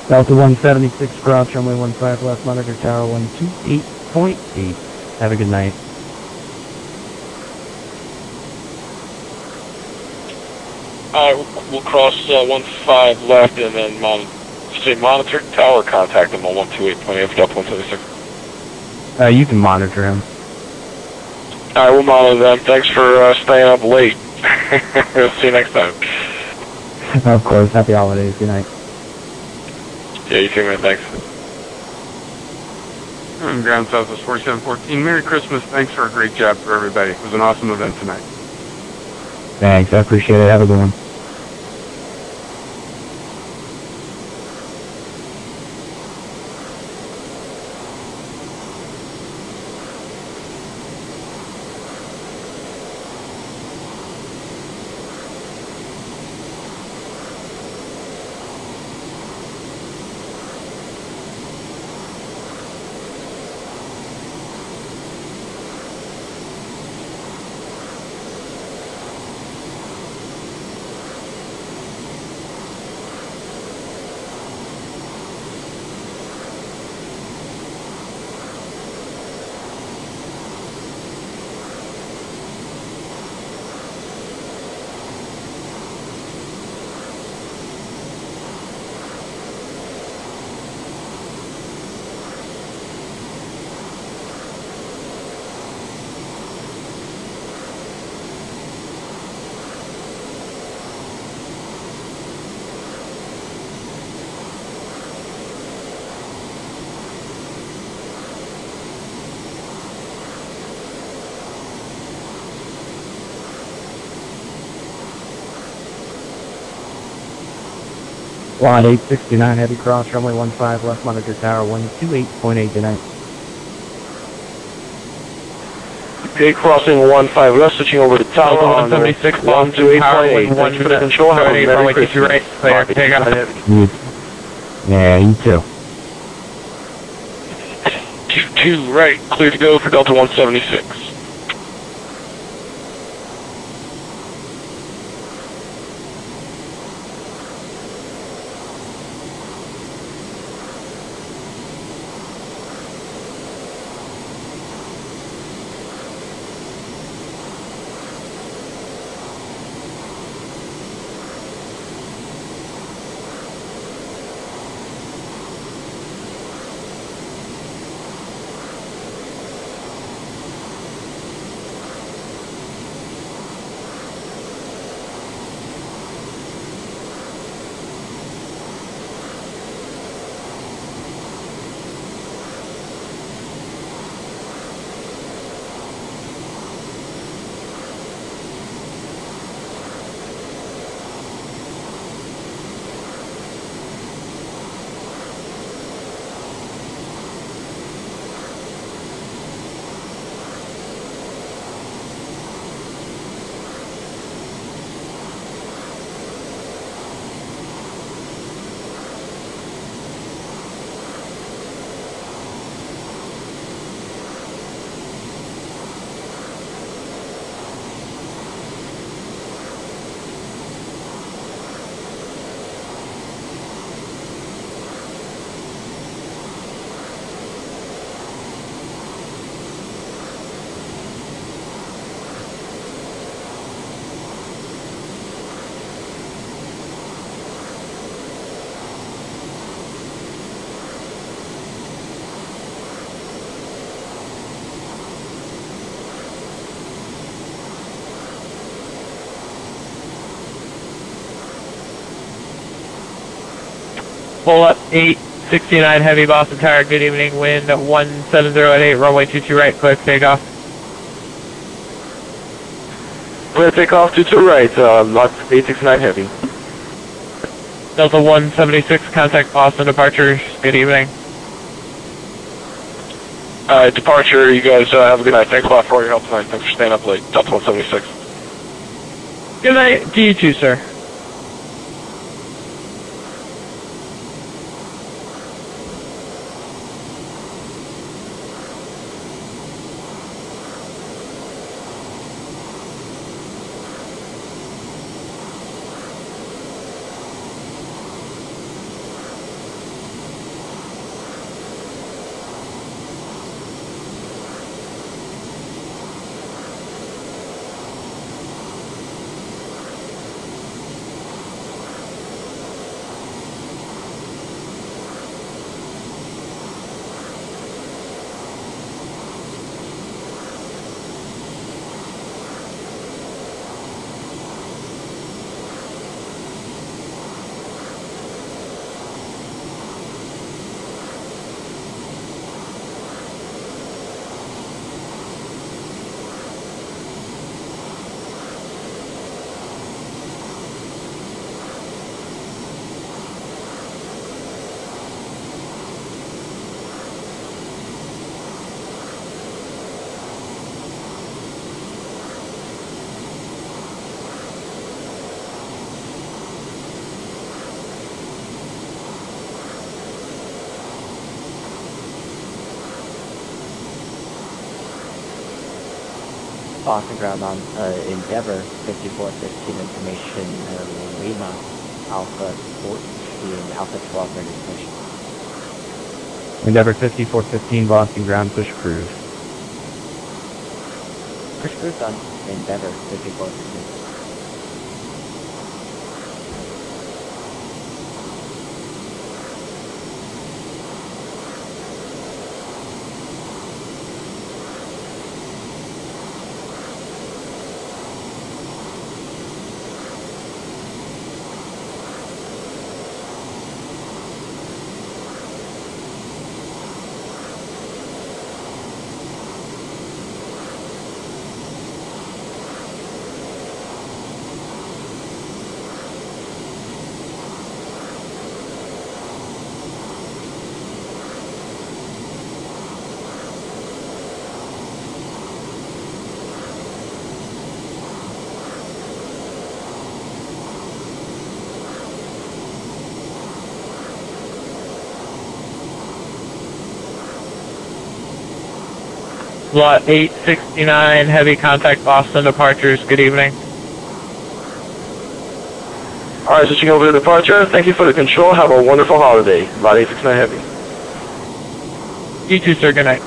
Delta 176 cross, runway 15 left, monitor tower 128.8. Have a good night. Alright, we'll cross 15 left and then monitor tower, contact them on 128.8 for Delta 176. You can monitor him. Alright, we'll monitor them. Thanks for staying up late. We'll see you next time. Of course. Happy holidays. Good night. Yeah, you too, man. Thanks. Ground Southwest 4714. Merry Christmas. Thanks for a great job for everybody. It was an awesome event tonight. Thanks. I appreciate it. Have a good one. Line 869, heavy cross, runway 15 left, monitor tower 128.8 tonight. Okay, crossing 15 left, switching over to tower on 176, 128.8. Thanks for the control. Have a Merry Christmas. Right, clear. Take off. Yeah, you too. 22 right, clear to go for Delta 176. Pull up 869 heavy Boston Tower, good evening, wind 170 runway 22 right, quick takeoff. We're going to take off 22 right, lot 869 heavy. Delta 176, contact Boston departures, good evening. Departure, you guys have a good night. Thanks a lot for all your help tonight. Thanks for staying up late. Delta 176. Good night to you too, sir. Boston ground on Endeavor 5415 information, Lima Alpha 14, Alpha 12 ready to push. Endeavor 5415 Boston ground, push cruise. Push cruise on Endeavor 5415. Lot 869, heavy contact Boston departures. Good evening. Alright, switching over to departure. Thank you for the control. Have a wonderful holiday. Lot 869 heavy. You too, sir. Good night.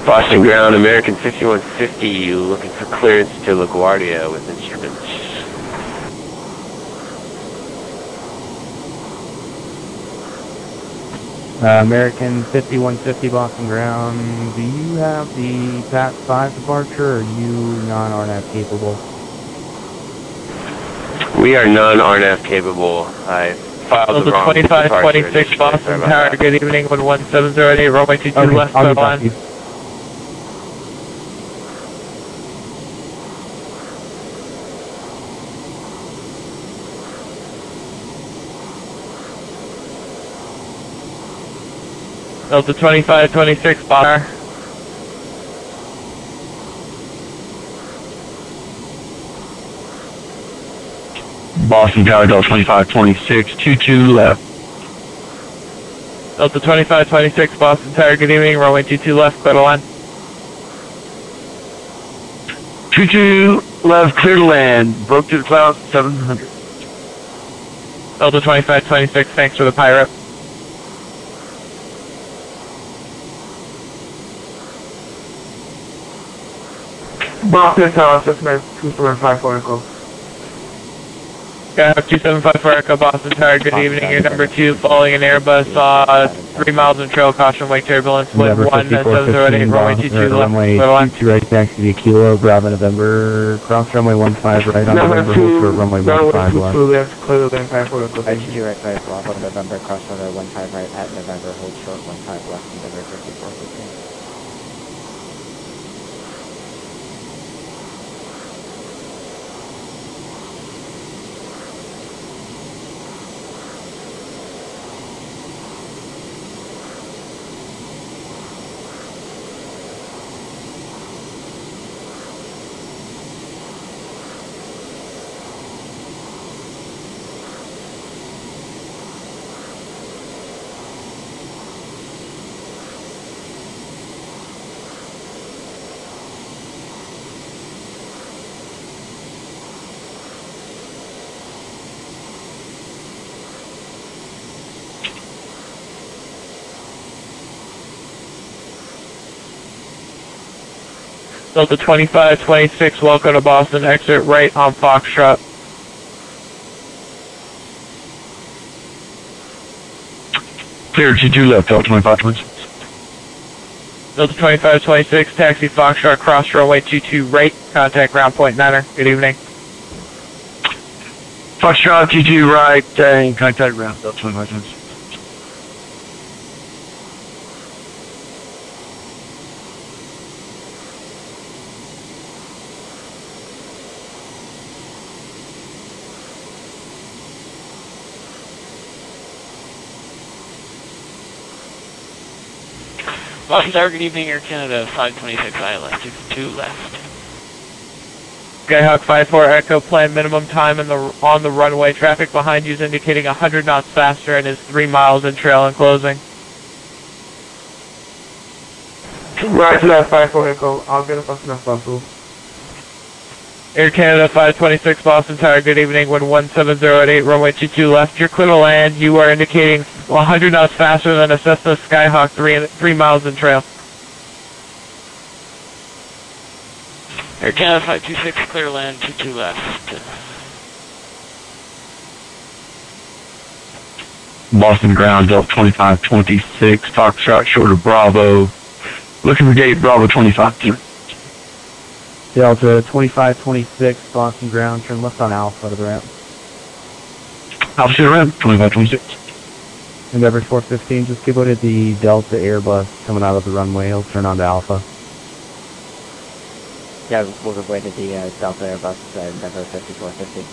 Boston ground, American 5150, looking for clearance to LaGuardia with instruments. American 5150 Boston ground, do you have the PAT 5 departure, or are you non-RNAV capable? We are non-RNAV capable. I filed the wrong 2526 Boston Tower, good evening, 11708, runway 22 left, I'll clear line. Delta 2526 Boston. Boston Tower, Delta 2526, 22 left. Delta 2526 Boston Tower, good evening, runway 22 left, clear to land. 22 left, clear to land. Broke through the clouds, 700. Delta 2526, thanks for the pirate. Boston Tower, 275 Echo. Yeah, 275 Echo, Boston Tower, good evening. You're number 2, following an Airbus, 3 miles in trail, caution wake turbulence, wind 1708, runway 22 left, runway 22 right, taxi to Kilo, Bravo November, cross runway 15 right on November, hold short runway 15 left. left, clear to land 54 Echo. ITG right 5, Bravo November, cross runway 15 right at November, hold short 15 left, November 5415. Delta 2526, welcome to Boston, exit right on Foxtrot. Clear G2 left, Delta 2526. Delta 2526, taxi Foxtrot, cross runway 22 right, contact ground point Niner. Good evening. Foxtrot G2 right, and contact ground, Delta 2526. Boston Tower, good evening, Air Canada 526 ILS, 2 left. Skyhawk 54 Echo, plan minimum time on the runway. Traffic behind you is indicating 100 knots faster and is 3 miles in trail and closing. Right left 54 Echo, I'll get up as soon as possible. Air Canada 526 Boston Tower, good evening, wind 170 at runway 22 left. You're clear to land. You are indicating 100 knots faster than a Cessna Skyhawk, 3 miles in trail. Air Canada 526, clear land, 22 left. Boston ground, Delta 2526, Foxtrot, short of Bravo. Looking for gate Bravo 25. Delta 2526, Boston ground, turn left on Alpha to the ramp. Alpha to the ramp, 2526. Endeavor 415, just give out at the Delta Airbus coming out of the runway. He'll turn on to Alpha. Yeah, we'll give way to the Delta Airbus, Endeavor 5450.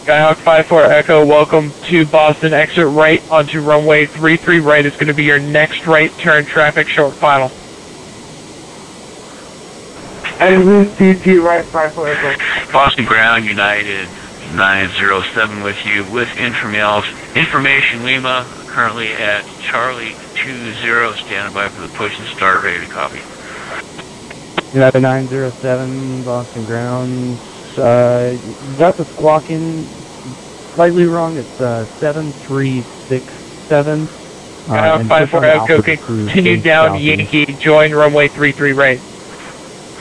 Skyhawk 54 Echo, welcome to Boston, exit right onto runway 33 right is going to be your next right turn, traffic short final. And CT right 54 Echo. Boston ground, United 907 with you, with information Lima, currently at Charlie 20, standing by for the push and start, ready to copy. United 907, Boston ground. Got the squawking slightly wrong. It's 7367. 54 Echo, continue down Yankee, join runway 33 right.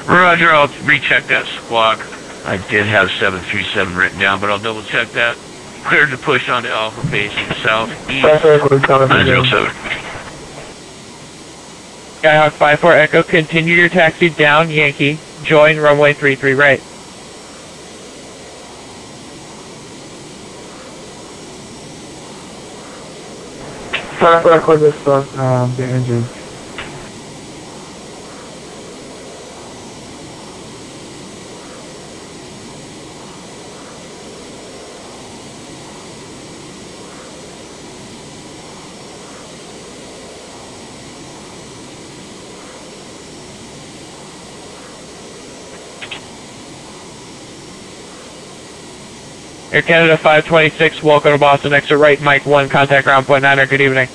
Roger, I'll recheck that squawk. I did have 737 written down, but I'll double check that. Cleared to push onto Alpha facing southeast 907. Skyhawk 54 Echo, continue your taxi down Yankee, join runway 33 right. Try to record this on the engine. Air Canada 526, welcome to Boston, exit right, Mike 1, contact ground point Niner, good evening.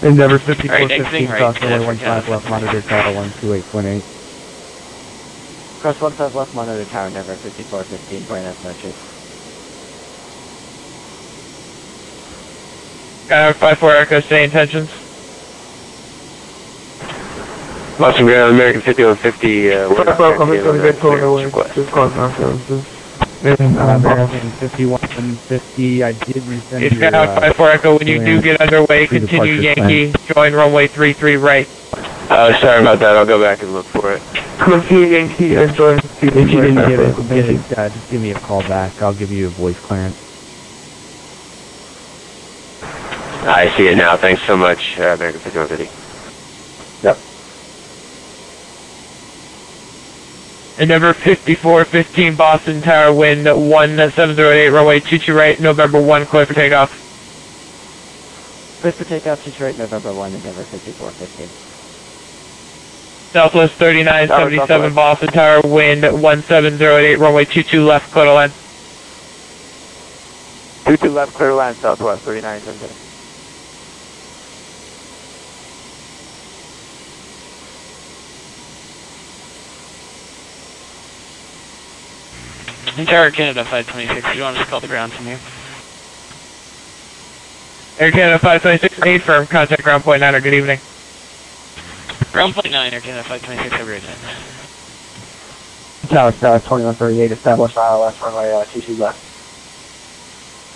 Endeavor 5415, right, cross runway 15 left, monitor tower 128.8. Cross 15 left, monitor tower, Endeavor 5415, Buenas noches. Skyhawk 54 Echo, stay intentions. Boston ground, American 5150, American 5150, I did resend It's Skyhawk 54 Echo, when you do get underway, continue Yankee, join runway 33 right. Sorry about that, I'll go back and look for it. If you didn't get it, just give me a call back. I'll give you a voice clearance. I see it now. Thanks so much, American Signal City. Yep. And number 5415 Boston Tower, wind 1708, runway 22 right, November 1, clear for takeoff. Clear for takeoff, 22 right, November 1, and number 5415. Southwest 3977 Boston Tower, wind 1708, runway 22 left, clear to land. 22 left, clear to land, Southwest 3977. Tower Canada 526, you want us to call the ground from here? Air Canada 526, 8 firm, contact ground point 9, good evening. Ground point 9, Air Canada 526, have a great Tower night. 2138, established ILS runway 22 left.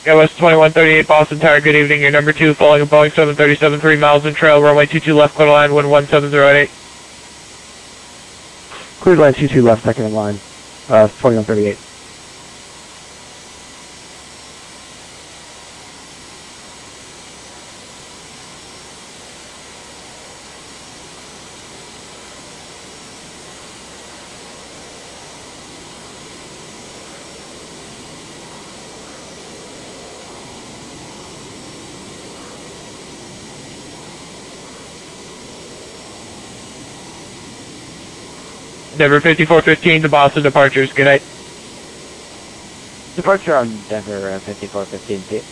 KBOS 2138 Boston Tower, good evening, your number 2, following a Boeing 737, 3 miles in trail, runway 22 left, clear to land, wind 17008. Cleared line 22 left, second in line, 2138. Denver 5415 to Boston departures, good night. Departure on Denver 5415 feet.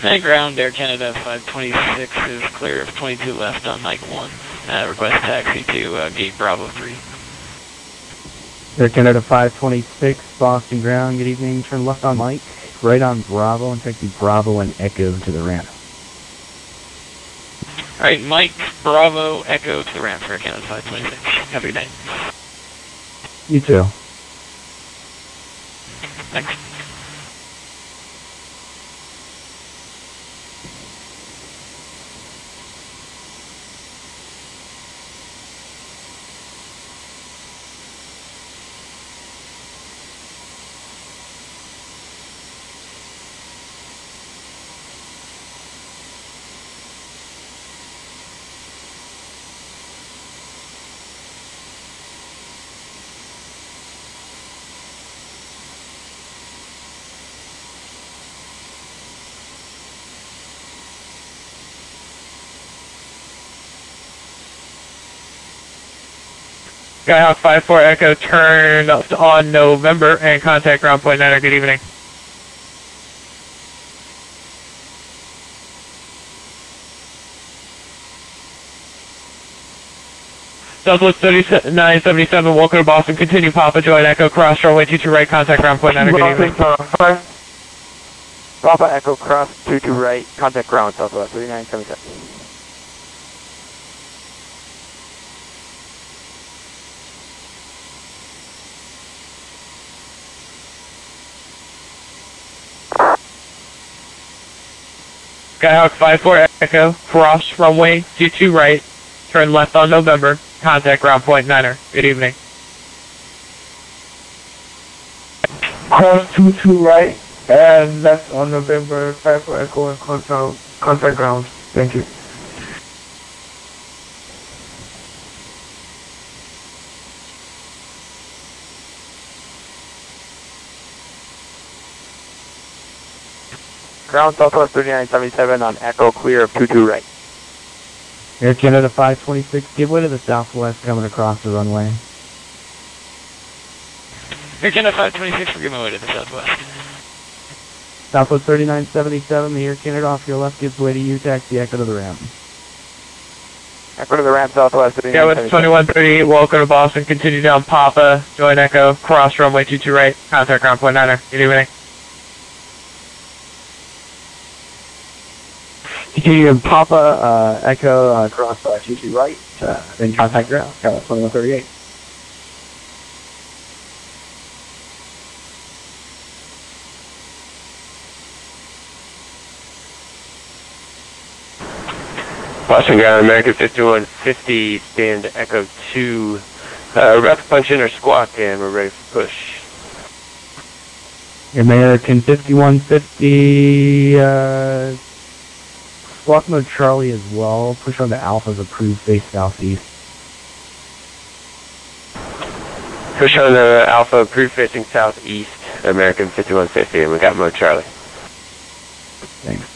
High ground, Air Canada 526 is clear of 22 left on Mike 1. Request taxi to gate Bravo 3. Air Canada 526, Boston ground, good evening. Turn left on Mike, right on Bravo, and taxi Bravo and Echo to the ramp. Alright, Mike, Bravo, Echo to the ramp for Air Canada 526. Have a good night. You too. Thanks. Skyhawk 54 Echo, turn on November and contact ground point 9, good evening. Southwest 3977, welcome to Boston, continue Papa, join Echo, cross runway 22 right, contact ground point 9, good evening. Papa Echo, cross 22 right, contact ground, Southwest 3977. Skyhawk 54 Echo, cross runway 22 right, turn left on November, contact ground point 9, good evening. Cross 22 right, and left on November, 54 Echo and contact ground. Thank you. Ground Southwest 3977 on Echo, clear of 22 right. Air Canada 526, give way to the southwest coming across the runway. Air Canada 526, we're giving way to the southwest. Southwest 3977, the Air Canada off your left gives way to you, taxi Echo to the ramp. Echo to the ramp, Southwest 3977. Yeah, with 2138, welcome to Boston, continue down Papa, join Echo, cross runway 22 right, contact ground point 9, good evening. Continue Papa, Echo, cross 22 right, then contact ground, KBOS 2138. Boston Ground, American 5150, stand Echo 2. Ref punch in or squawk, and we're ready for push. American 5150, squawk mode Charlie as well. Push on the Alpha's approved face southeast. Push on the Alpha, approved facing southeast, American 5150, and we got mode Charlie. Thanks.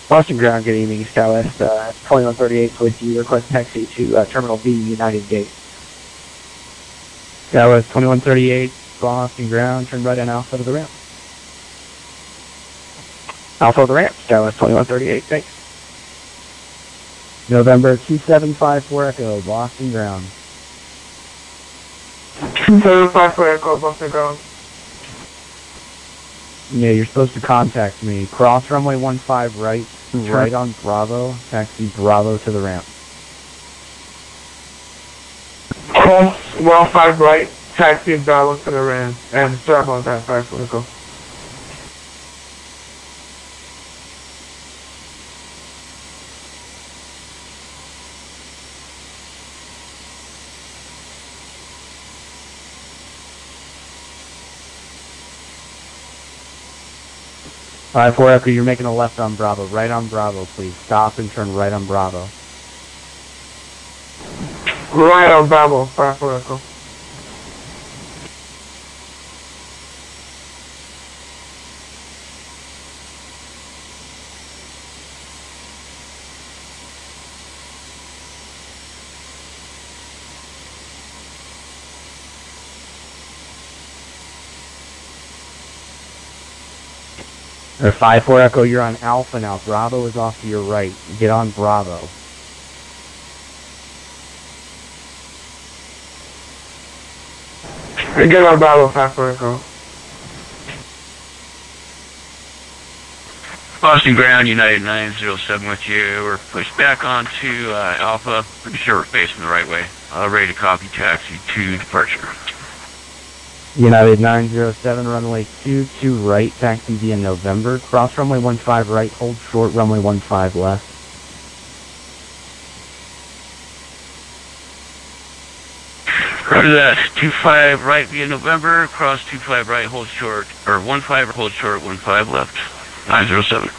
Boston Ground, good evening, Southwest 2138 with you. Request taxi to Terminal B, United Gate. KBOS 2138, Boston Ground, turn right on Alpha to the ramp. Alpha of the ramp, KBOS 2138, thanks. November 2754 Echo, Boston Ground. 2754 Echo, Boston Ground. Yeah, you're supposed to contact me. Cross runway 15 right, right on Bravo, taxi Bravo to the ramp. Cross 15 right, taxi Bravo to the ramp, and start on that 5 Echo. Alright, 4 Echo, you're making a left on Bravo. Right on Bravo, please. Stop and turn right on Bravo. Right on Bravo, 5 Echo. Or 5-4 Echo, you're on Alpha now. Bravo is off to your right. Get on Bravo. Get on Bravo, 5 Echo. Boston Ground, United 907 with you. We're pushed back onto Alpha. Pretty sure we're facing the right way. Ready to copy taxi to departure. United 907, runway 22 right, taxi via November. Cross runway 15 right, hold short, runway 15 left. Roger that. 25 right via November, cross 25 right, hold short, or 15 hold short, 15 left. 907.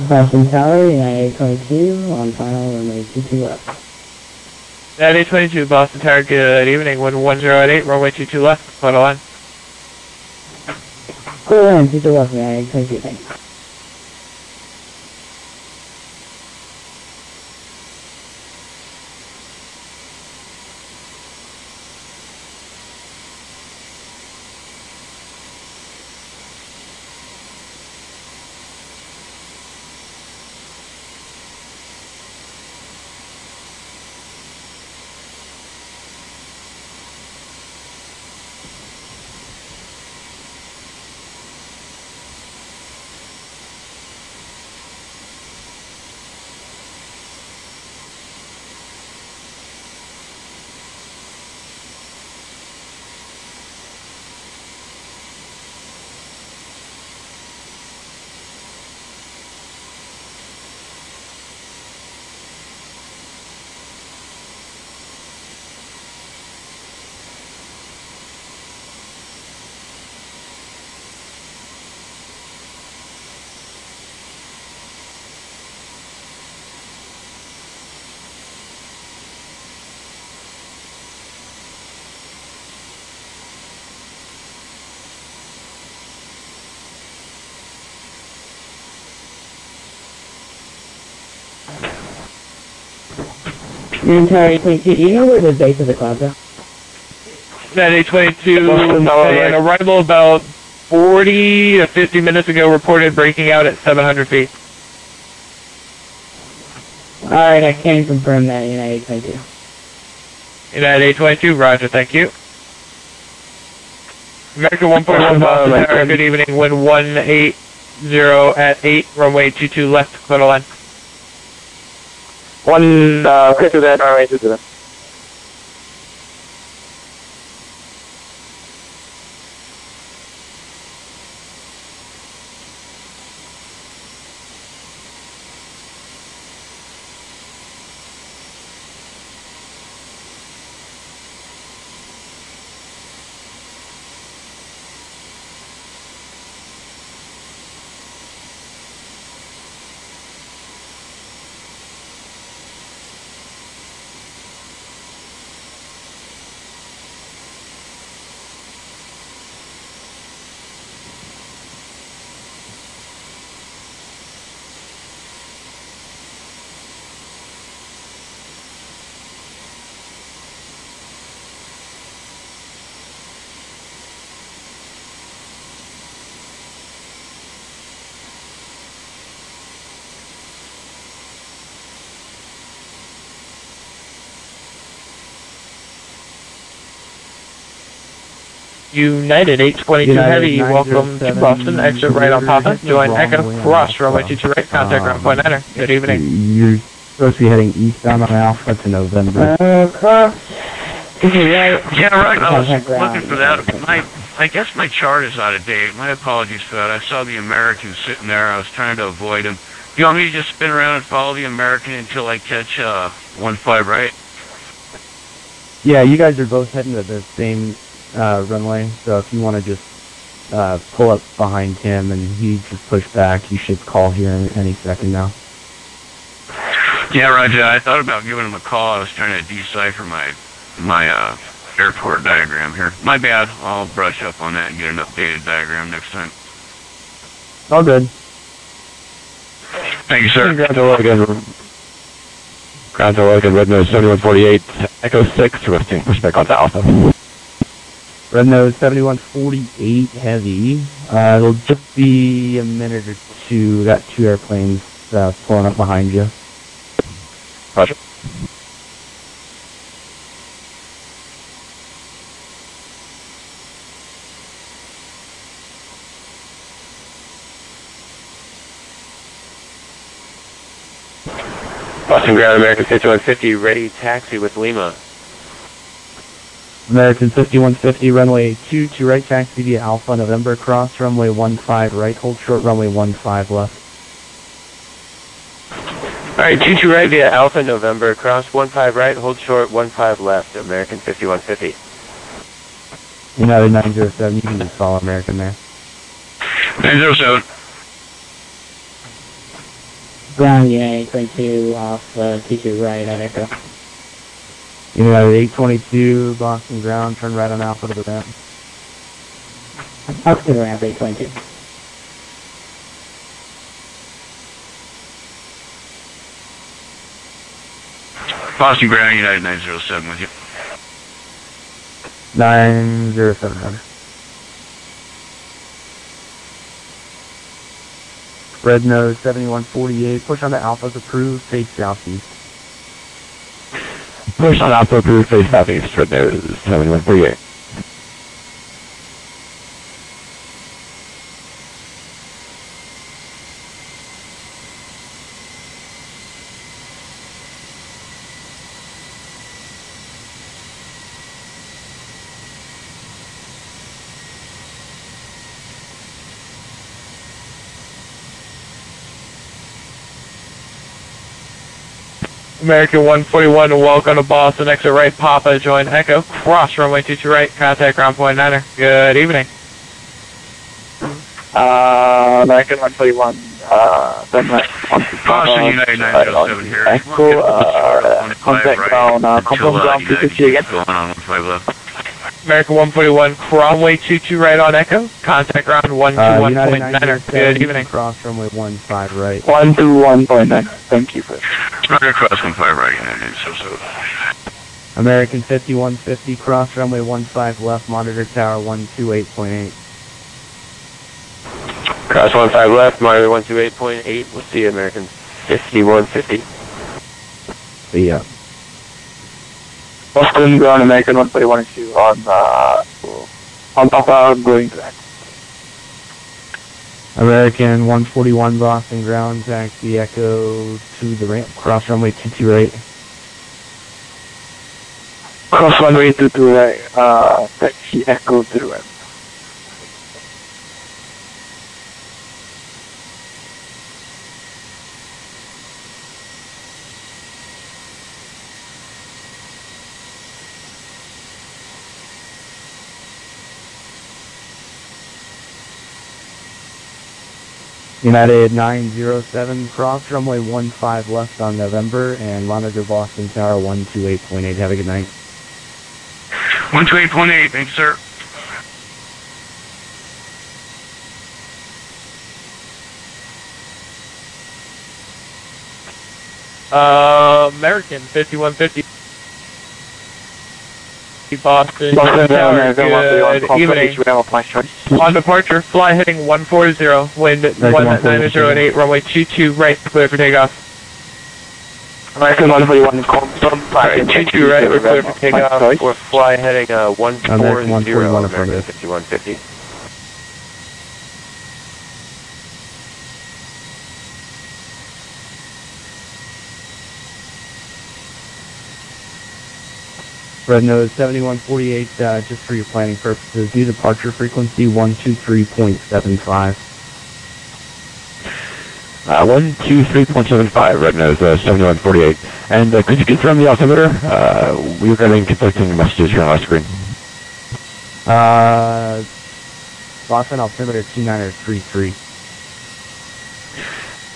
Boston Tower, United 22, on final runway 22 left. United 22, Boston Tower, good evening, wind 10 at 8, runway 22 left, clear the line. Clear line, 22 left, United 22, thanks. Unitary 22, do you know where the base of the clouds are? United 22, an arrival about 40 to 50 minutes ago reported breaking out at 700 feet. Alright, I can confirm that, United 22. United 22, roger, thank you. American 1.1 Boston Tower, good evening, wind 180 at 8, runway 22 left, clear the line. Clear to that, runway 22 left. United 822 United Heavy, welcome to Boston, exit right on Papa, join Echo, cross, runway 22 right, contact ground point enter, good evening. You're supposed to be heading eastbound on Alpha to November. Cross. Yeah, right, I was looking for that. I guess my chart is out of date. My apologies for that. I saw the American sitting there. I was trying to avoid him. Do you want me to just spin around and follow the American until I catch 1-5 right? Yeah, you guys are both heading to the same runway, so if you want to just pull up behind him and he just push back, you should call here any second now. Yeah, Roger. I thought about giving him a call. I was trying to decipher my airport diagram here. My bad. I'll brush up on that and get an updated diagram next time. All good. Thank you, sir. Ground to Logan, Red Nose 7148, Echo 6, requesting pushback onto Alpha. Red Nose 7148 Heavy. It'll just be a minute or two. Got two airplanes pulling up behind you. Roger. Boston Ground, American 5150, ready taxi with Lima. American 5150, runway 22 right, taxi via Alpha, November, cross, runway 15 right, hold short, runway 15 left. Alright, 22 right via Alpha, November, cross 15 right, hold short, 15 left, American 5150. United 907, you can just follow American there. 907. Ground Unit 822 off T2 right at Echo. United 822, Boston ground, turn right on Alpha to the ramp. Up to the ramp 822. Boston ground, United 907 with you. 90700. Red nose 7148, push on the Alpha's approved, face southeast. Push on Alpha approved, face southeast, red nose 7148. American 141, welcome to Boston, exit right, Papa, join Echo, cross runway 22 right, contact ground point 9er. Good evening. American 141, then right, Boston United 907 here. Echo, contact ground, confirm ground 260 again. Going on 15 left. American 141, cross runway 22 right on Echo, contact ground 121.9er. Good evening. Cross runway 15 right. 121.9, thank you for Roger, cross 15 right, United 907. American 5150, cross runway 15 left, monitor tower 128.8. Cross 15 left, monitor 128.8, we'll see American 5150. See ya. Boston ground, American 141 issue on Papa, going to that. American 141, Boston ground, taxi Echo to the ramp, cross runway 22 right. Cross runway 22 right, taxi Echo to the ramp. United 907, cross runway 15 left on November, and monitor Boston Tower 128.8. Have a good night. 128.8, thanks, sir. American 5150. Boston, Boston Tower, good evening. On departure, fly heading 140, wind 1908, runway 22 right, clear for takeoff. American 141, confirm fly 22 right, we're clear for takeoff. We're fly heading 140, American 141 American affirmative. 5150. Red nose 7148, just for your planning purposes, new departure frequency 123.75. 123.75, red nose 7148. And could you confirm the altimeter? We were getting conflicting messages here on our screen. Boston altimeter 2933.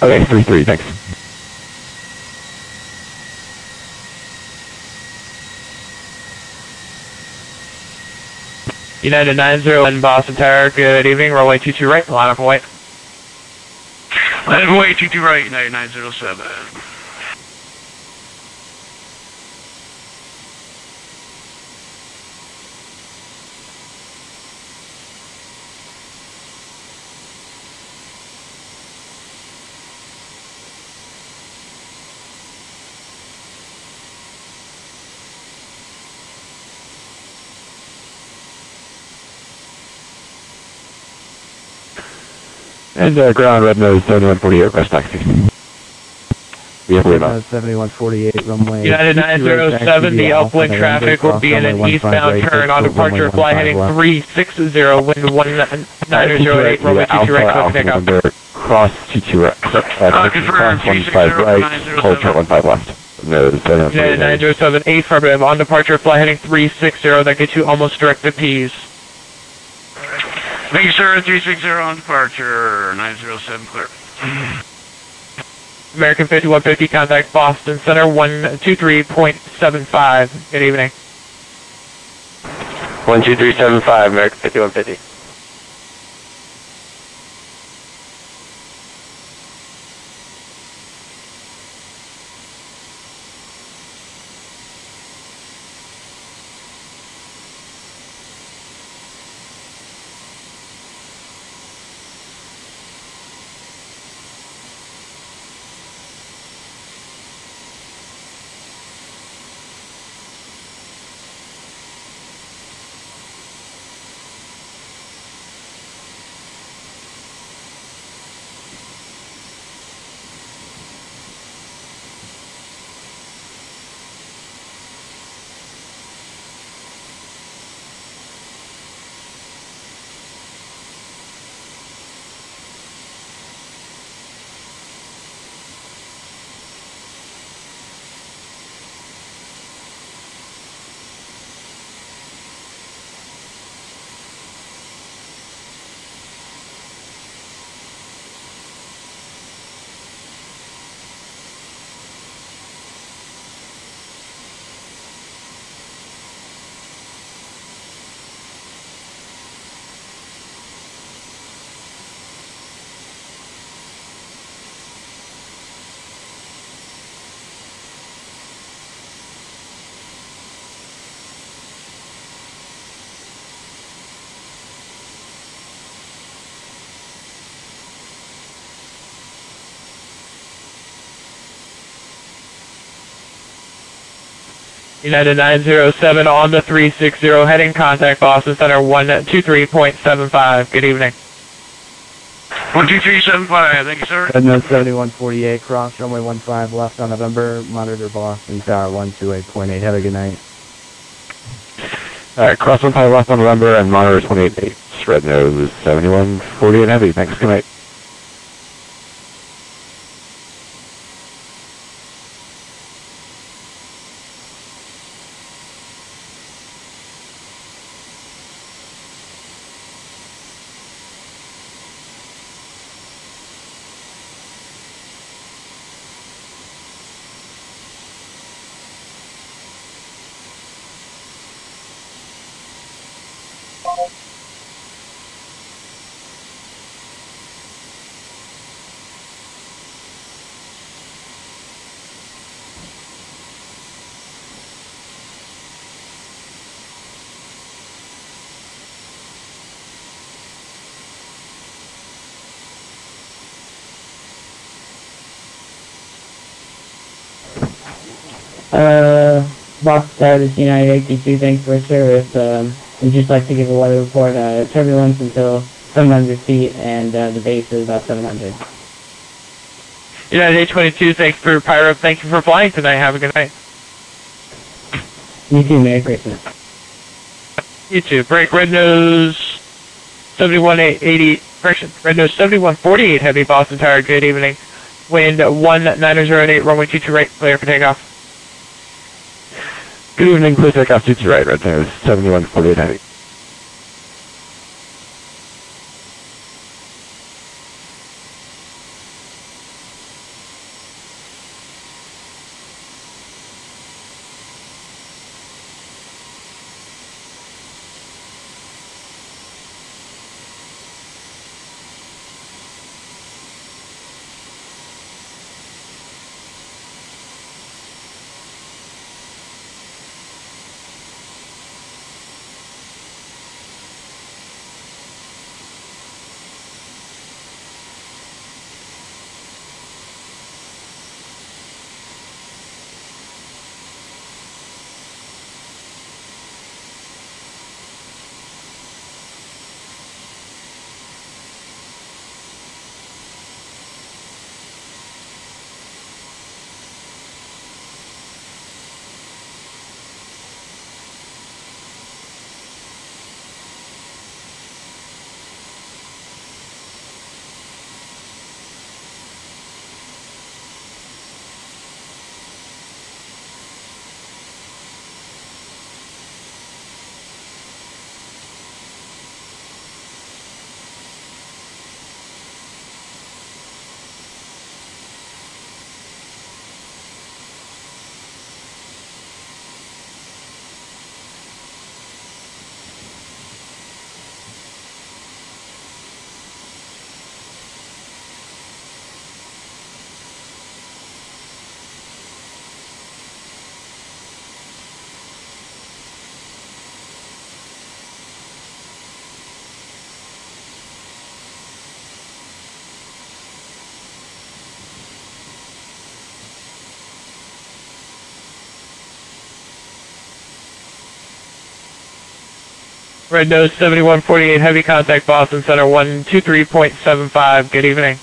Okay, 33, thanks. United 901, Boston Tower, good evening, runway 22 right, line up and wait. Line up and wait, 22 right, United 907. And ground red nose 7148, request taxi. We have Red nose 7148, runway. United 907, the upwind traffic will be in an eastbound turn on departure, fly heading 360, wind 1908, runway 22 right, clear for takeoff. Cross 22 right, cross 15 right, hold short 15 left. Nose United 907, affirmative, on departure, fly heading 360, that gets you almost direct to P's. Thank you, sir. 360 on departure. 907 clear. American 5150, contact Boston Center 123.75. Good evening. 12375, American 5150. United 907 on the 360, heading contact Boston Center 123.75. Good evening. 12375, thank you, sir. Red Nose 7148, cross runway 15 left on November, monitor Boston Tower 128.8. Have a good night. Alright, cross 15 left on November and monitor 28.8. Red Nose 7148 heavy. Thanks, good night. Boston Tower, this is United 82, thanks for service. We'd just like to give a weather report, turbulence until 700 feet, and the base is about 700. United 822, thanks for Pyro. Thank you for flying tonight. Have a good night. You too, Merry Christmas. You too. Break Red Nose 7180, correction, Red Nose 7148, heavy Boston Tower. Good evening. Wind 1908, runway 22 right, clear for takeoff. Good evening, please take off 22 right, Red Nose 7148 heavy. Red Nose 7148, heavy contact, Boston Center 123.75. Good evening.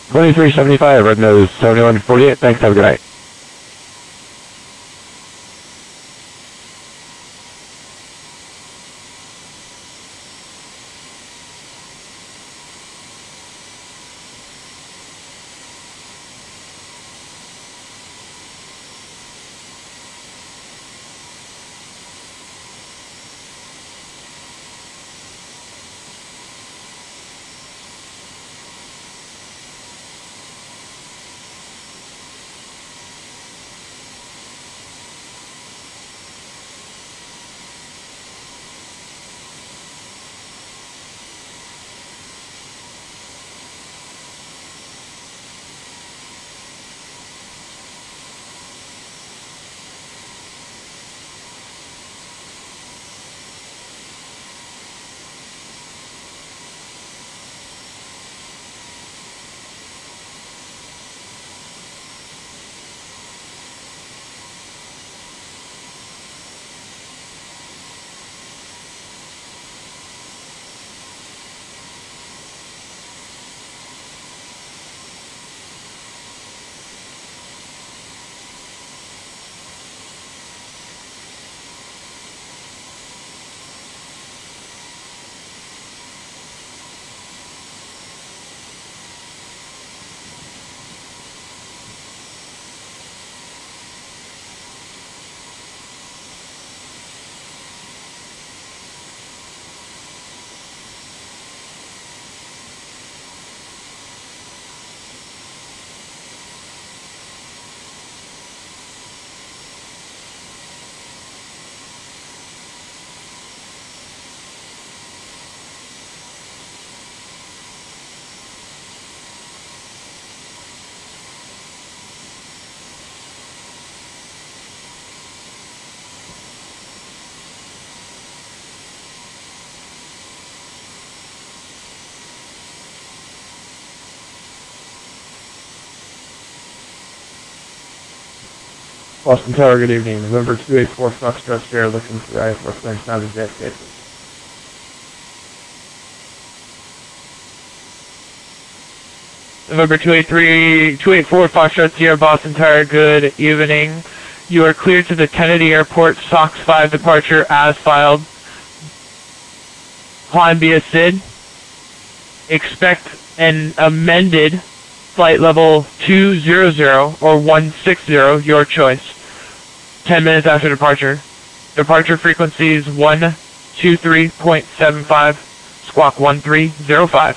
2375, Red Nose 7148. Thanks, have a good night. Boston Tower, good evening. November 284 Foxtrot Sierra, looking for the Air Force Base, now to JFK. November 284 Foxtrot Sierra, Boston Tower, good evening. You are cleared to the Kennedy Airport SOX 5 departure as filed. Climb via SID. Expect an amended flight level 200 or 160, your choice. 10 minutes after departure. Departure frequencies 123.75, squawk 1305.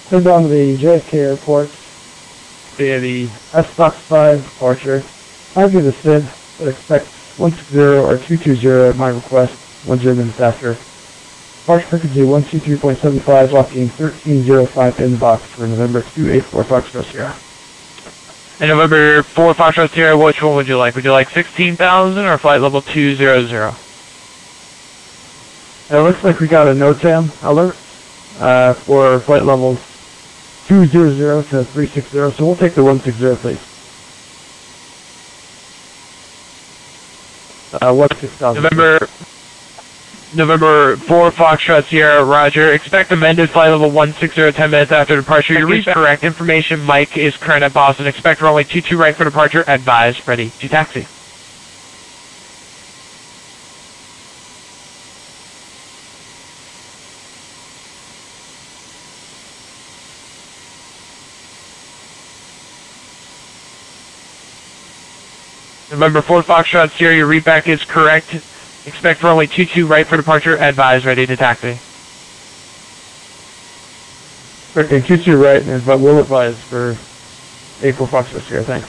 Head down to the JFK Airport via the SOX 5 departure. I'll give the SID, but expect 160 or 220 at my request, 1 minutes after. Departure frequency 123.75, locking 1305 inbox for November 284 Foxtrot Sierra. And November 4 Foxtrot Sierra, which one would you like? Would you like 16,000 or flight level 200? It looks like we got a NOTAM alert for flight levels 200 to 360, so we'll take the 160, please. What's 6,000? November 4 Foxtrot Sierra, roger. Expect amended flight level 160 10 minutes after departure. Your read correct. Information, Mike is current at Boston. Expect runway 22 right for departure. Advise, ready to taxi. November 4 Foxtrot Sierra, your readback is correct. Expect runway 22 right for departure. Advise, ready to taxi. Okay, 22 right, but we'll advise for April Foxtrot Sierra. Thanks.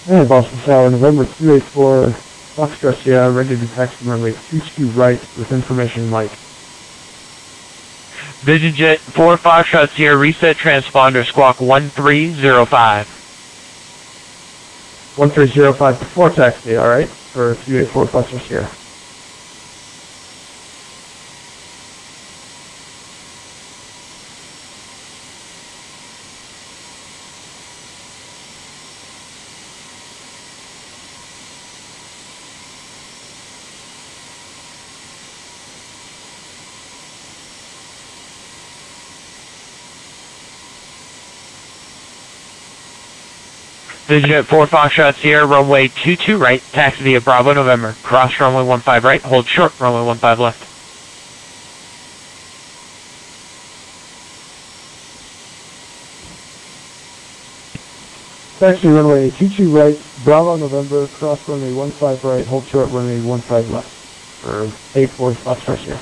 And Boston Tower, November 284, Foxtrot Sierra, ready to taxi runway 22 right with information Mike. VisionJet 4 Foxtrot Sierra, reset transponder, squawk 1305. 1305 before taxi, alright, for 284 Foxtrot Sierra. VisionJet 4 Foxtrot Sierra, runway 22 right, taxi via Bravo November. Cross runway 15 right, hold short, runway 15 left. Taxi runway 22 right, Bravo November, cross runway 15 right, hold short, runway 15 left. For 84 Foxtrot Sierra.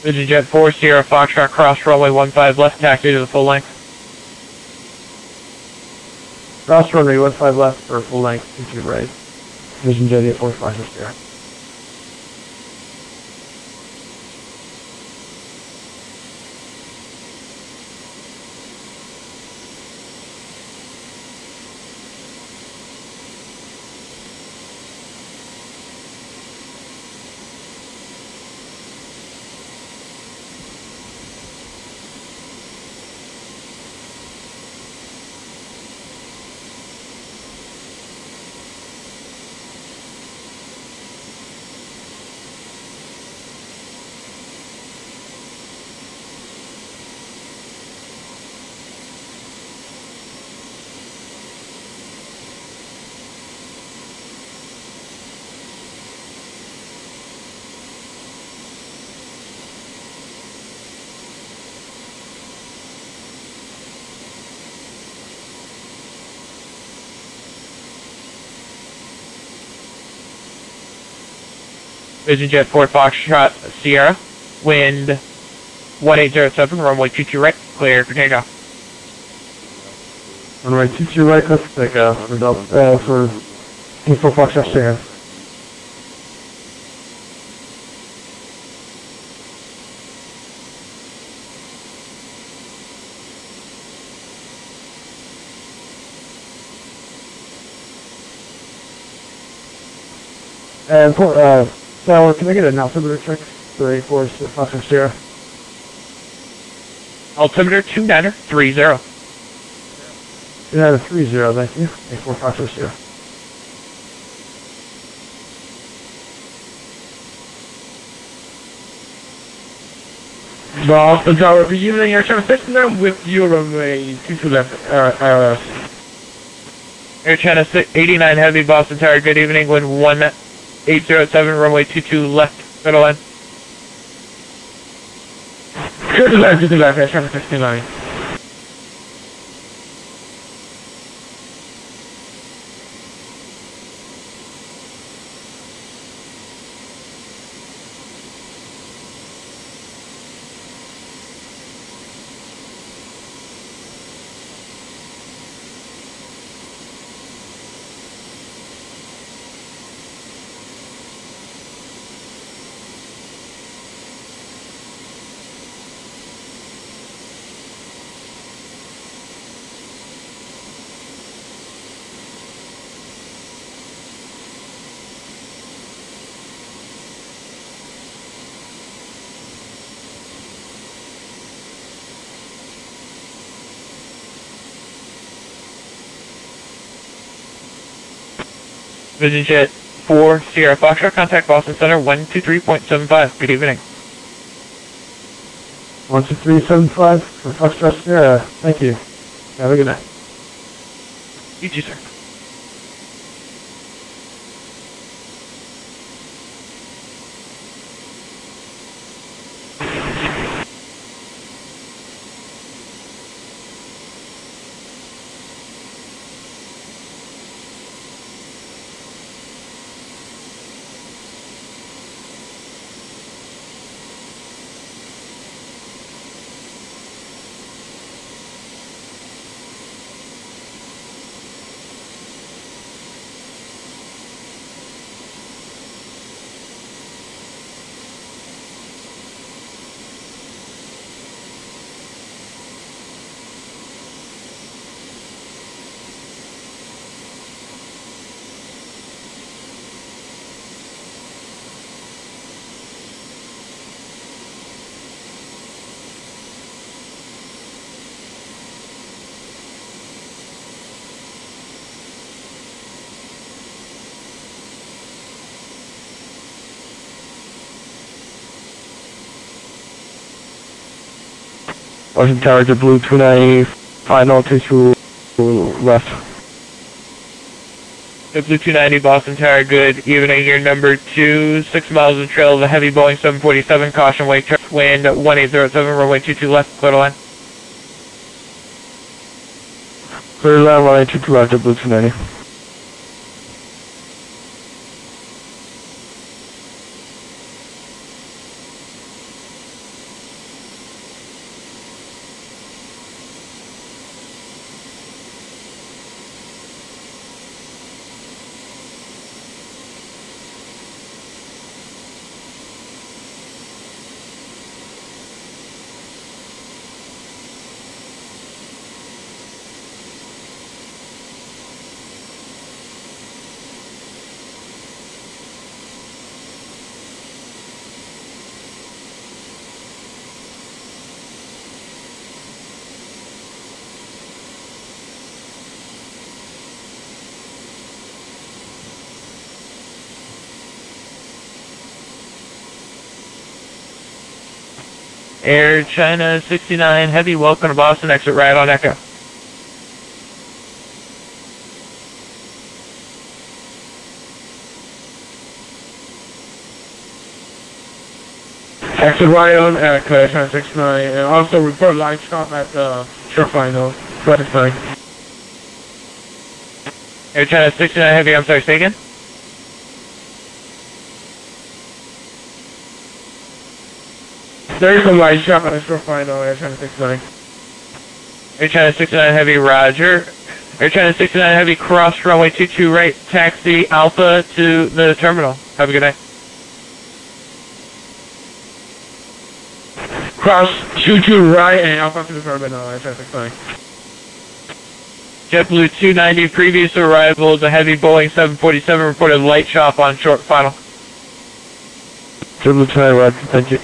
Vision Jet 4, Sierra Foxtrot, cross runway 15 left, taxi to the full length. Cross runway 15 left for full length, 22 right. Vision Jet 845 for Sierra. Vision Jet 4 Foxtrot Sierra, wind 1807, runway 22 right, clear for takeoff. Runway 22 right, clear for takeoff for info Foxtrot Sierra. And Sour, can I get an altimeter check for 84 Foxtrot Sierra? Altimeter 2930. 2930, thank you. 84 Foxtrot Sierra. Boston Tower, good evening, Air Channel 6 now with your runway 22 left, ILS. Air Channel 89 Heavy, Boston Tower, good evening, wind 1807, runway 22 left, middle line. Good left, Air Channel 69. Vision Jet 4 Sierra Foxtrot, contact Boston Center 123.75. Good evening. 12375 for Foxtrot Sierra. Thank you. Have a good night. You too, sir. Boston Tower to Blue 290, final 22 left. The Blue 290 Boston Tower, good evening, you're number 2, 6 miles of trail of a heavy Boeing 747, caution wake, wind 1807, runway 22 left, clear line. Clear line, runway 22 left at Blue 290. Air China 69 Heavy, welcome to Boston, exit right on Echo. Exit right on Echo, Air China 69, and also report live stop at short final, 29. Air China 69 Heavy, I'm sorry, say again? There's a light shot on short final, Air China 69. Air China 69 Heavy, roger. Air China 69 Heavy, cross runway 22 right, taxi Alpha to the terminal. Have a good night. Cross 22 right and Alpha to the terminal, Air China 69. JetBlue 290, previous arrival is a heavy Boeing 747, reported light chop on short final. JetBlue 290, roger, thank you.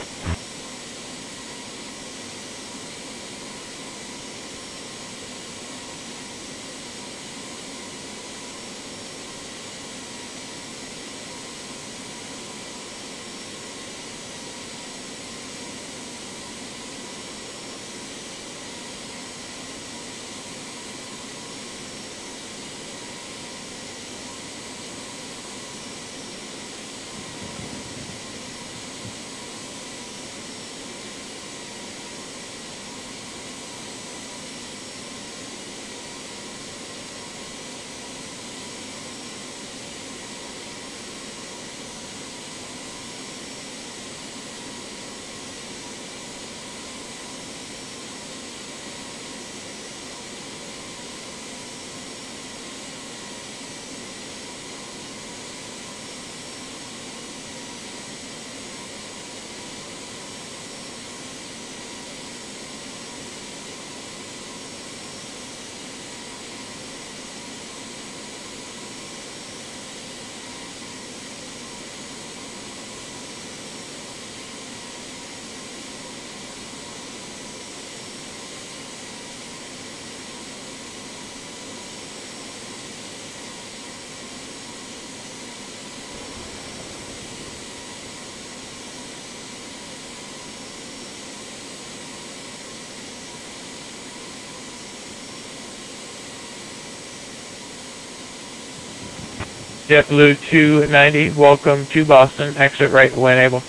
JetBlue 290, welcome to Boston, exit right when able.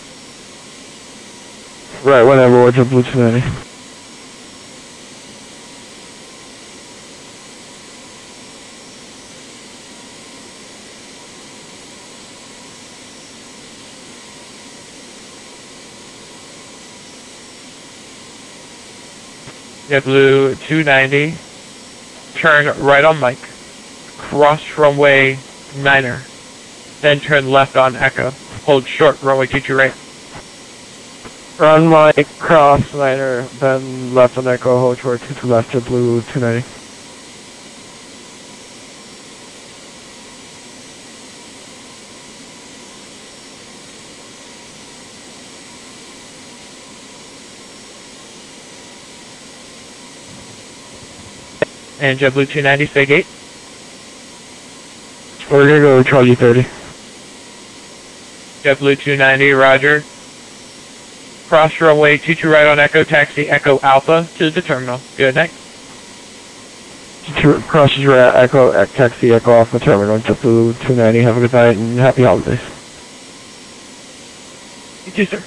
Right, whenever, we're JetBlue 290. JetBlue 290, turn right on Mike, cross runway 9er, then turn left on Echo, hold short runway 22 right. Run Mike, cross 9er, then left on Echo, hold short 22 left, JetBlue 290. And JetBlue 290, stay gate. We're gonna go Charlie 30. JetBlue 290, roger. Cross runway 22 right on Echo, taxi Echo Alpha to the terminal. Good night. Crosses right, Echo, taxi Echo Alpha terminal, JetBlue 290. Have a good night and happy holidays. You too, sir.